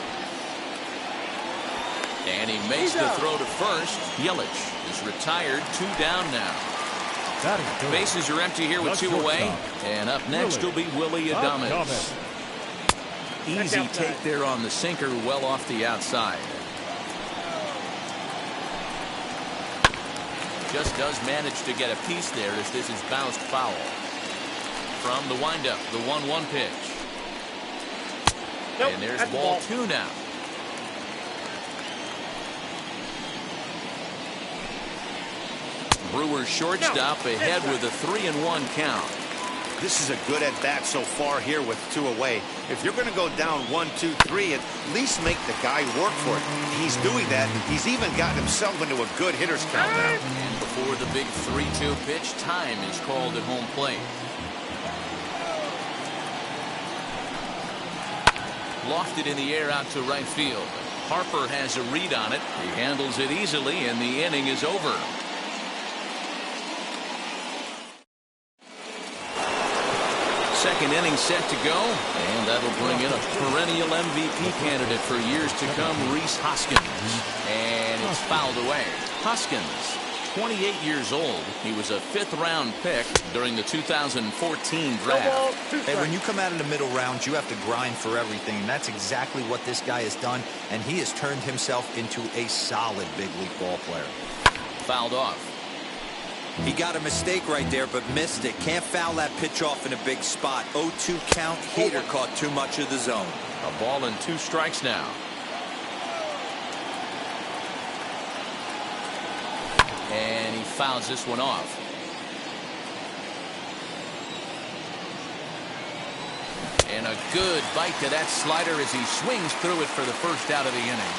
A: And he makes the throw to first. Yelich is retired. 2 down now. Bases are empty here with 2 away. And up next will be Willie Adames. Easy take there on the sinker, well off the outside. Just does manage to get a piece there as this is bounced foul. From the windup, the 1-1 pitch. And there's ball 2 now. Brewers shortstop ahead with a 3-1 count.
D: This is a good at-bat so far here with 2 away. If you're going to go down 1, 2, 3, at least make the guy work for it. He's doing that. He's even gotten himself into a good hitter's count now.
A: And before the big 3-2 pitch, time is called at home plate. Lofted in the air out to right field. Harper has a read on it. He handles it easily, and the inning is over. Second inning set to go, and that'll bring in a perennial MVP candidate for years to come, Rhys Hoskins. And it's fouled away. Hoskins, 28 years old. He was a 5th-round pick during the 2014 draft.
C: Hey, when you come out in the middle rounds, you have to grind for everything, and that's exactly what this guy has done, and he has turned himself into a solid big league ball player.
A: Fouled off.
C: He got a mistake right there, but missed it. Can't foul that pitch off in a big spot. 0-2 count. Heater caught too much of the zone.
A: A ball and 2 strikes now. And he fouls this one off. And a good bite to that slider as he swings through it for the first out of the inning.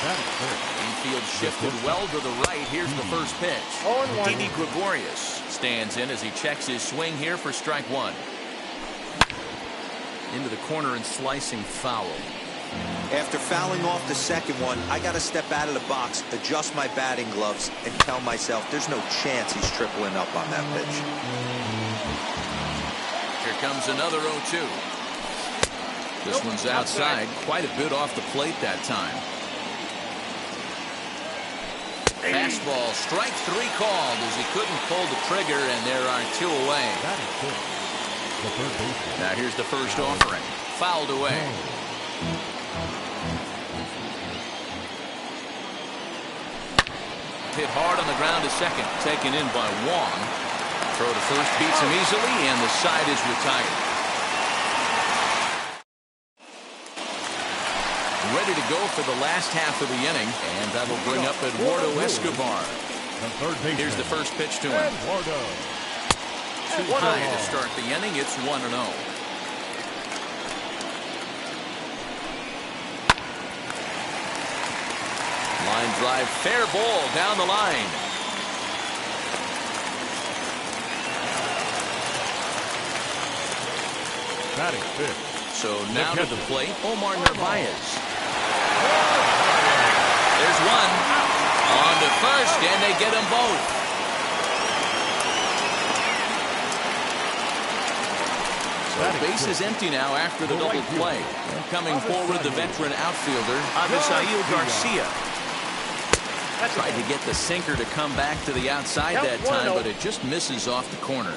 A: Infield shifted well to the right. Here's the first pitch. Didi Gregorius stands in as he checks his swing here for strike 1. Into the corner and slicing foul.
C: After fouling off the second one, I got to step out of the box, adjust my batting gloves, and tell myself there's no chance he's tripling up on that pitch.
A: Here comes another 0-2. This one's outside, quite a bit off the plate that time. Fastball, strike 3 called as he couldn't pull the trigger, and there are 2 away. Now here's the first offering. Fouled away. Hit hard on the ground to second. Taken in by Wong. Throw to first beats him easily, and the side is retired. Ready to go for the last half of the inning, and that'll bring up Eduardo Escobar. Here's the first pitch to him. Too high to start the inning. It's 1-0. Line drive, fair ball down the line.
B: Batting fifth.
A: So now to the plate, Omar Narvaez. There's one on to first, and they get them both. So base is empty now after the double play. And coming forward, the veteran outfielder, Avisail Garcia. Tried to get the sinker to come back to the outside that time, but it just misses off the corner.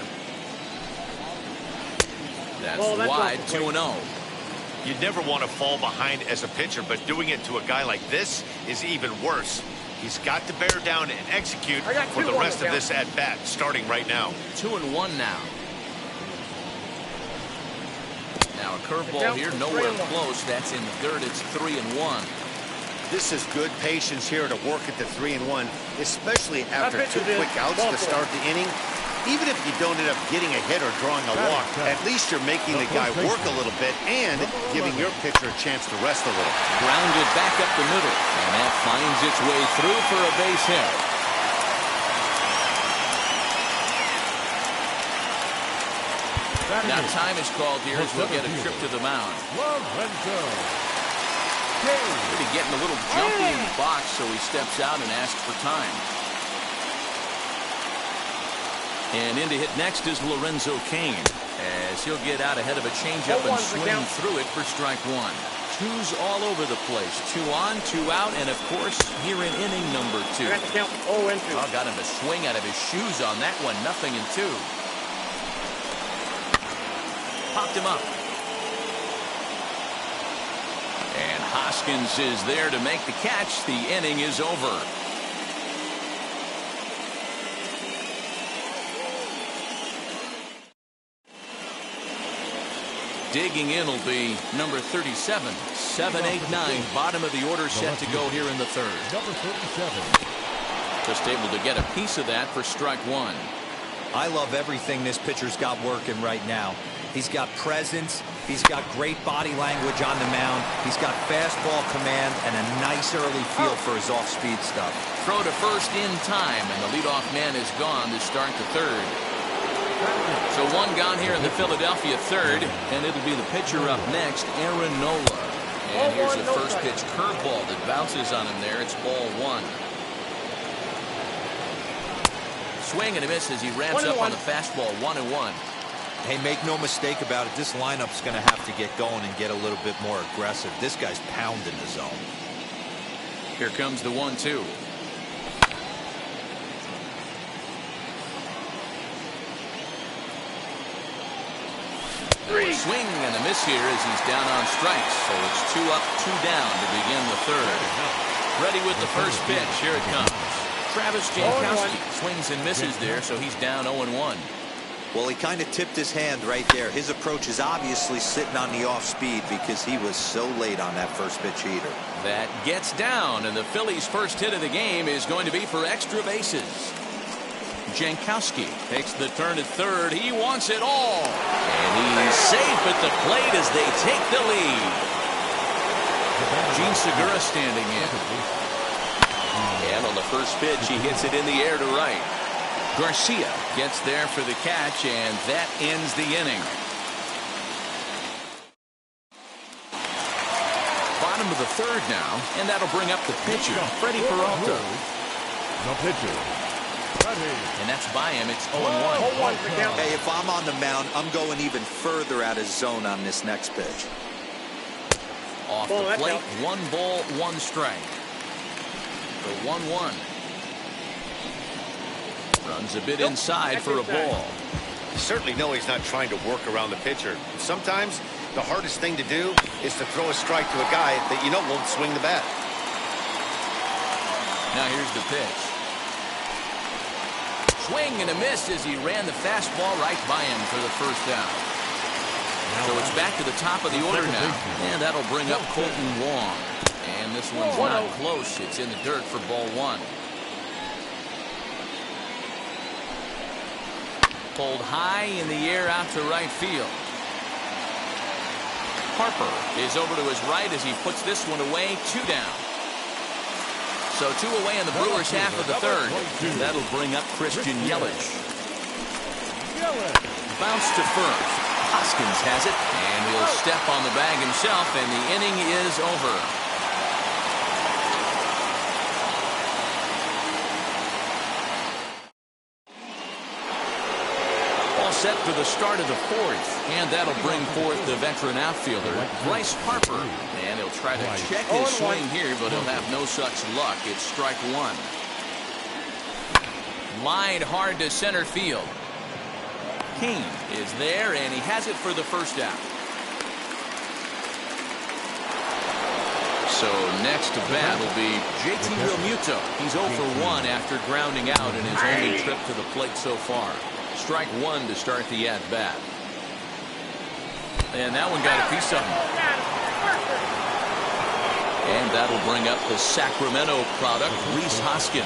A: That's wide, 2-0.
D: You never want to fall behind as a pitcher, but doing it to a guy like this is even worse. He's got to bear down and execute for the rest of this at-bat, starting right now.
A: 2-1 now. Now a curveball here, nowhere close. That's in the dirt. It's 3-1.
D: This is good patience here to work at the 3-1, especially after 2 quick outs to start the inning. Even if you don't end up getting a hit or drawing a walk, at least you're making the guy work a little bit and giving your pitcher a chance to rest a little.
A: Grounded back up the middle, and that finds its way through for a base hit. Now time is called here as we'll get a trip to the mound. Maybe getting a little jumpy in the box, so he steps out and asks for time. And in to hit next is Lorenzo Cain, as he'll get out ahead of a changeup and swing through it for strike 1. 2s all over the place. 2 on, 2 out, and of course, here in inning number 2. Got him a swing out of his shoes on that one. 0-2. Popped him up. And Hoskins is there to make the catch. The inning is over. Digging in will be number 37. 7-8-9. Bottom of the order set to go here in the third.
B: Number 37.
A: Just able to get a piece of that for strike 1.
C: I love everything this pitcher's got working right now. He's got presence. He's got great body language on the mound. He's got fastball command and a nice early feel for his off-speed stuff.
A: Throw to first in time, and the leadoff man is gone to start the third. So one gone here in the Philadelphia third, and it'll be the pitcher up next, Aaron Nola. And here's a first pitch curveball that bounces on him there. It's ball one. Swing and a miss as he ramps up on the fastball. 1-1.
C: Hey, make no mistake about it. This lineup's going to have to get going and get a little bit more aggressive. This guy's pounding the zone.
A: Here comes the 1-2. Swing and a miss here as he's down on strikes. So it's 2 up, 2 down to begin the third. Ready with the first pitch. Here it comes. Travis Jankowski swings and misses there, so he's down 0-1.
C: Well, he kind of tipped his hand right there. His approach is obviously sitting on the off speed because he was so late on that first pitch heater.
A: That gets down, and the Phillies' first hit of the game is going to be for extra bases. Jankowski takes the turn at third. He wants it all. And he's safe at the plate as they take the lead. Gene Segura standing in. And on the first pitch, he hits it in the air to right. Garcia gets there for the catch, and that ends the inning. Bottom of the third now, and that'll bring up the pitcher, Freddie Peralta.
B: The pitcher, Freddie.
A: And that's by him. It's 0-1.
C: Hey, if I'm on the mound, I'm going even further out of zone on this next pitch.
A: Off the plate, 1 ball, 1 strike. The 1-1. Runs a bit inside for a ball.
D: You certainly know he's not trying to work around the pitcher. Sometimes the hardest thing to do is to throw a strike to a guy that you know won't swing the bat.
A: Now here's the pitch. Swing and a miss as he ran the fastball right by him for the first down. So it's back to the top of the order now. And that'll bring up Colton Wong. And this one's not close. It's in the dirt for ball 1. Pulled high in the air out to right field. Harper is over to his right as he puts this one away. 2 down. So 2 away in the Brewers' half of the third. That'll bring up Christian Yelich. Bounce to first. Hoskins has it, and he'll step on the bag himself, and the inning is over. Set for the start of the fourth, and that'll bring forth the veteran outfielder, Bryce Harper. And he'll try to check his swing here, but he'll have no such luck. It's strike 1. Lined hard to center field. Kane is there, and he has it for the first out. So next to bat will be JT Realmuto. He's 0 for 1 after grounding out in his only trip to the plate so far. Strike 1 to start the at-bat. And that one got a piece of him. And that'll bring up the Sacramento product, Rhys Hoskins.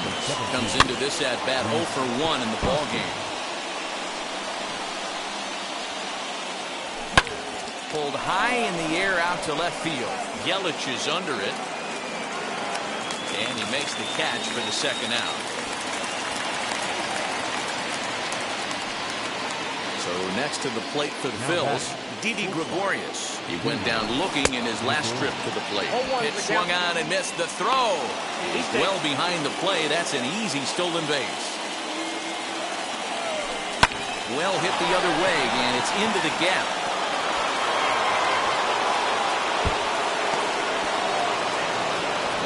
A: Comes into this at-bat 0 for 1 in the ballgame. Pulled high in the air out to left field. Yelich is under it. And he makes the catch for the second out. So next to the plate for the Phils, Didi Gregorius. He went down looking in his last trip to the plate. It swung on and missed the throw. He's well behind the play. That's an easy stolen base. Well hit the other way, and it's into the gap.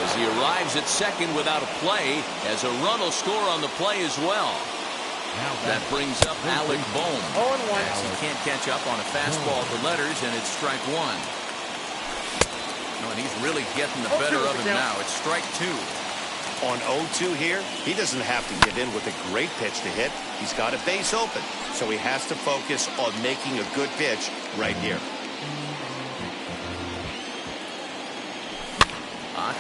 A: As he arrives at second without a play, as a run will score on the play as well. That brings up Alec Bohm. As he can't catch up on a fastball at the letters, and it's strike 1. No, and he's really getting the better of him now. It's strike 2.
D: On 0-2 here, he doesn't have to give in with a great pitch to hit. He's got a base open, so he has to focus on making a good pitch right here.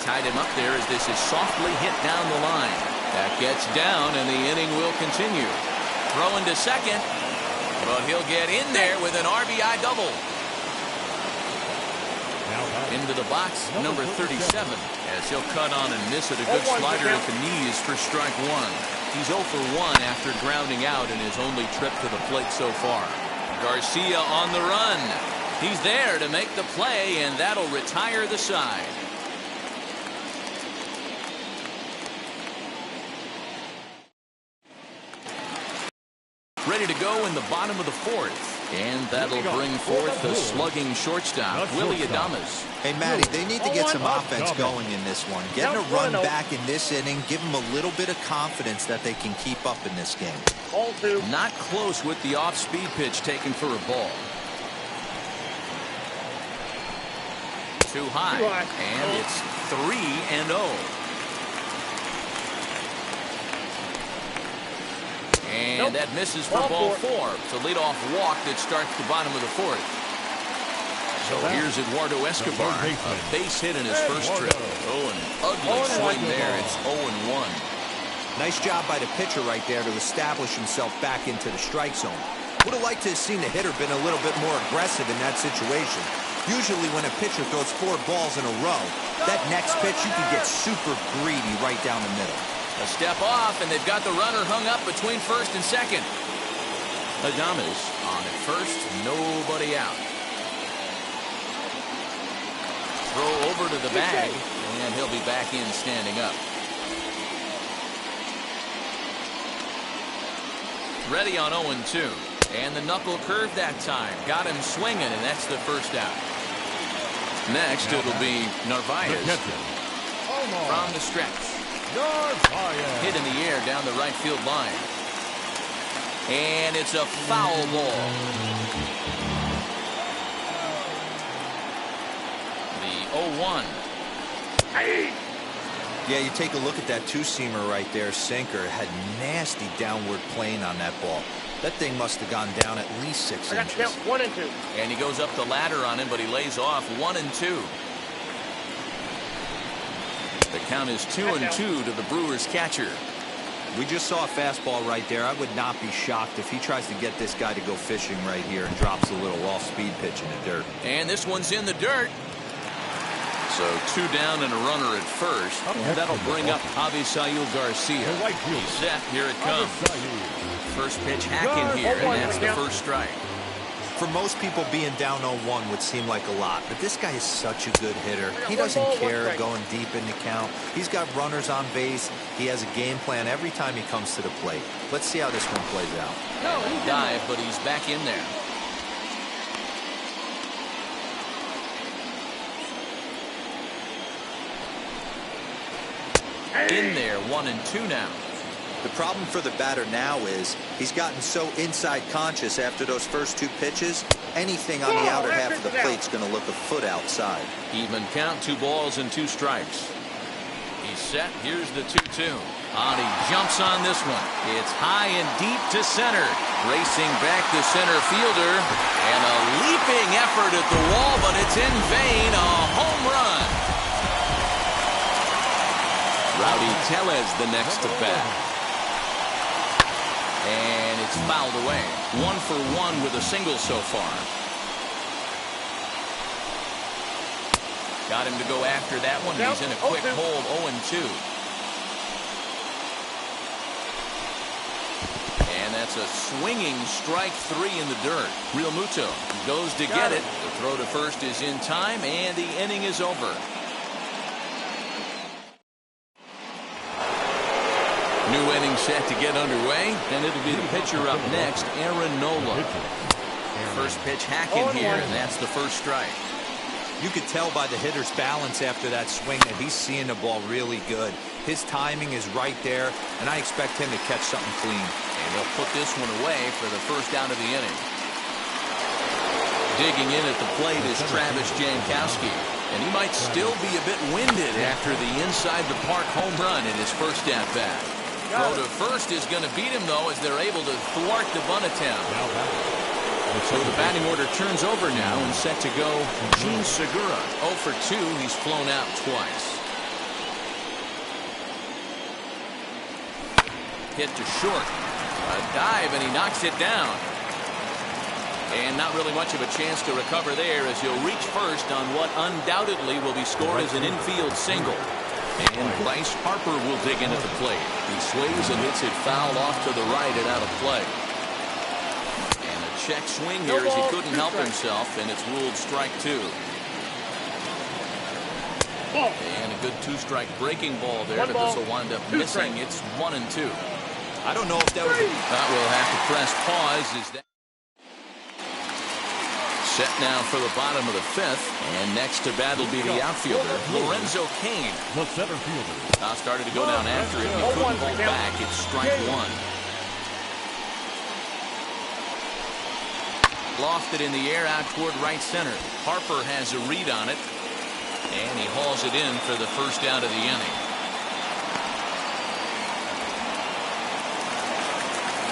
A: Tied him up there as this is softly hit down the line. That gets down, and the inning will continue. Throwing to second, but he'll get in there with an RBI double. Into the box, number 37, as he'll cut on and miss it. A good slider at the knees for strike one. He's 0 for 1 after grounding out in his only trip to the plate so far. Garcia on the run. He's there to make the play, and that'll retire the side. Ready to go in the bottom of the fourth. And that'll bring forth the slugging shortstop, Willie Adames.
C: Hey, Matty, they need to get some offense going in this one. Getting a run back in this inning, give them a little bit of confidence that they can keep up in this game.
A: Not close with the off-speed pitch taken for a ball. Too high. And it's 3-0. And that misses for ball 4. It's a leadoff walk that starts the bottom of the fourth. So here's Eduardo Escobar, a base hit in his first trip. Oh, an ugly swing there. It's 0-1.
C: Nice job by the pitcher right there to establish himself back into the strike zone. Would have liked to have seen the hitter been a little bit more aggressive in that situation. Usually when a pitcher throws 4 balls in a row, that next pitch you can get super greedy right down the middle.
A: A step off, and they've got the runner hung up between first and second. Adames on at first, nobody out. Throw over to the bag, and he'll be back in standing up. Ready on 0-2. And the knuckle curve that time. Got him swinging, and that's the first out. Next, it'll be Narvaez from the stretch. Hit in the air down the right field line. And it's a foul ball. The 0-1.
C: Yeah, you take a look at that two-seamer right there, sinker. Had nasty downward plane on that ball. That thing must have gone down at least 6 inches.
E: Count 1 and 2.
A: And he goes up the ladder on him, but he lays off 1-2. The count is 2-2 to the Brewers catcher.
C: We just saw a fastball right there. I would not be shocked if he tries to get this guy to go fishing right here and drops a little off-speed pitch in the dirt.
A: And this one's in the dirt. So 2 down and a runner at first. That'll bring up Avisail Garcia. He's set. Here it comes. First pitch hacking here, and that's the first strike.
C: For most people, being down 0-1 would seem like a lot, but this guy is such a good hitter. He doesn't care going deep in the count. He's got runners on base. He has a game plan every time he comes to the plate. Let's see how this one plays out.
A: Dive, but he's back in there. In there, 1-2 now.
C: The problem for the batter now is he's gotten so inside conscious after those first 2 pitches, anything on the outer half of the plate's going to look a foot outside.
A: Even count, 2 balls and 2 strikes. He's set. Here's the 2-2. He jumps on this one. It's high and deep to center. Racing back the center fielder. And a leaping effort at the wall, but it's in vain. A home run. Rowdy Tellez the next to bat. And it's fouled away. 1 for 1 with a single so far. Got him to go after that one. He's in a quick hold. 0-2. And that's a swinging strike 3 in the dirt. Real Muto goes to get it. The throw to first is in time, and the inning is over. New inning set to get underway, and it'll be the pitcher up next, Aaron Nola. First pitch hacking here, and that's the first strike.
C: You could tell by the hitter's balance after that swing that he's seeing the ball really good. His timing is right there, and I expect him to catch something clean.
A: And they'll put this one away for the first out of the inning. Digging in at the plate is Travis Jankowski, and he might still be a bit winded after the inside-the-park home run in his first at-bat. Throw to first is going to beat him, though, as they're able to thwart the bunt attempt. So the batting order turns over now and set to go Gene Segura. 0 for 2. He's flown out twice. Hit to short. A dive, and he knocks it down. And not really much of a chance to recover there as he'll reach first on what undoubtedly will be scored as an infield single. And Bryce Harper will dig into the plate. He sways and hits it foul off to the right and out of play. And a check swing here as he couldn't help himself, and it's ruled strike two. And a good two-strike breaking ball there, but this will wind up missing. It's 1-2.
C: I don't know if that was...
A: That will have to press pause. Is that set now for the bottom of the fifth, and next to bat will be the outfielder, Lorenzo Cain.
B: The center fielder.
A: Started to go down after it. He couldn't hold back. It's strike one. Lofted in the air out toward right center. Harper has a read on it, and he hauls it in for the first out of the inning.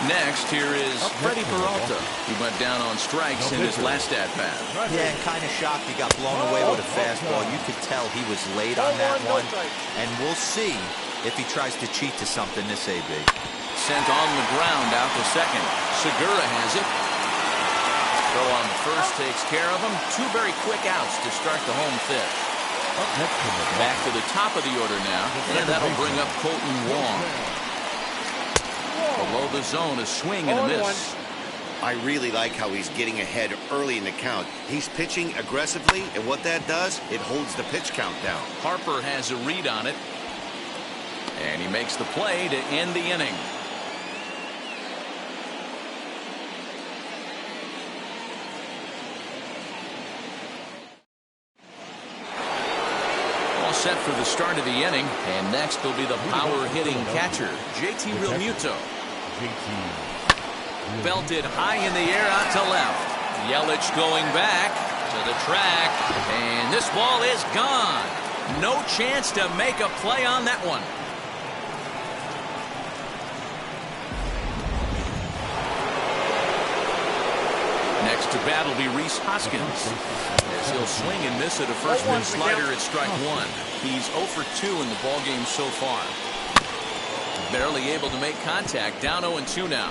A: Next, here is Freddie Peralta. He went down on strikes in his last at-bat.
C: Yeah, kind of shocked he got blown away with a fastball. You could tell he was late on that one. And we'll see if he tries to cheat to something this AB.
A: Sent on the ground out to second. Segura has it. Throw on the first takes care of him. Two very quick outs to start the home fifth. Back to the top of the order now, and that'll bring up Colton Wong. Below the zone, a swing and a miss.
D: I really like how he's getting ahead early in the count. He's pitching aggressively, and what that does, it holds the pitch count down.
A: Harper has a read on it, and he makes the play to end the inning. All set for the start of the inning, and next will be the power-hitting catcher, JT Realmuto. Belted high in the air out to left. Yelich going back to the track, and this ball is gone. No chance to make a play on that one. Next to bat will be Rhys Hoskins, as he'll swing and miss at a first-pitch slider at strike one. He's 0 for 2 in the ballgame so far. Barely able to make contact. Down 0-2 now.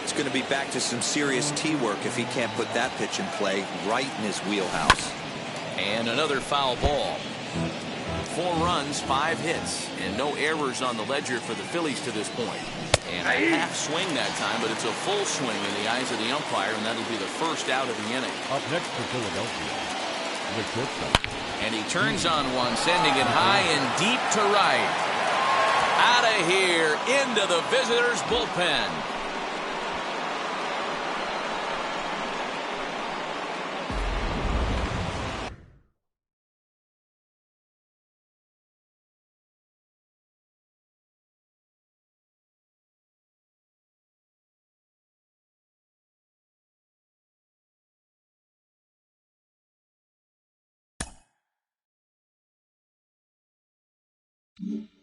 C: It's going to be back to some serious T-work if he can't put that pitch in play right in his wheelhouse.
A: And another foul ball. 4 runs, 5 hits, and no errors on the ledger for the Phillies to this point. And a half swing that time, but it's a full swing in the eyes of the umpire, and that'll be the first out of the inning.
B: Up next for Philadelphia, the shortstop.
A: And he turns on one, sending it high and deep to right. Out of here, into the visitors' bullpen.
F: Mm-hmm.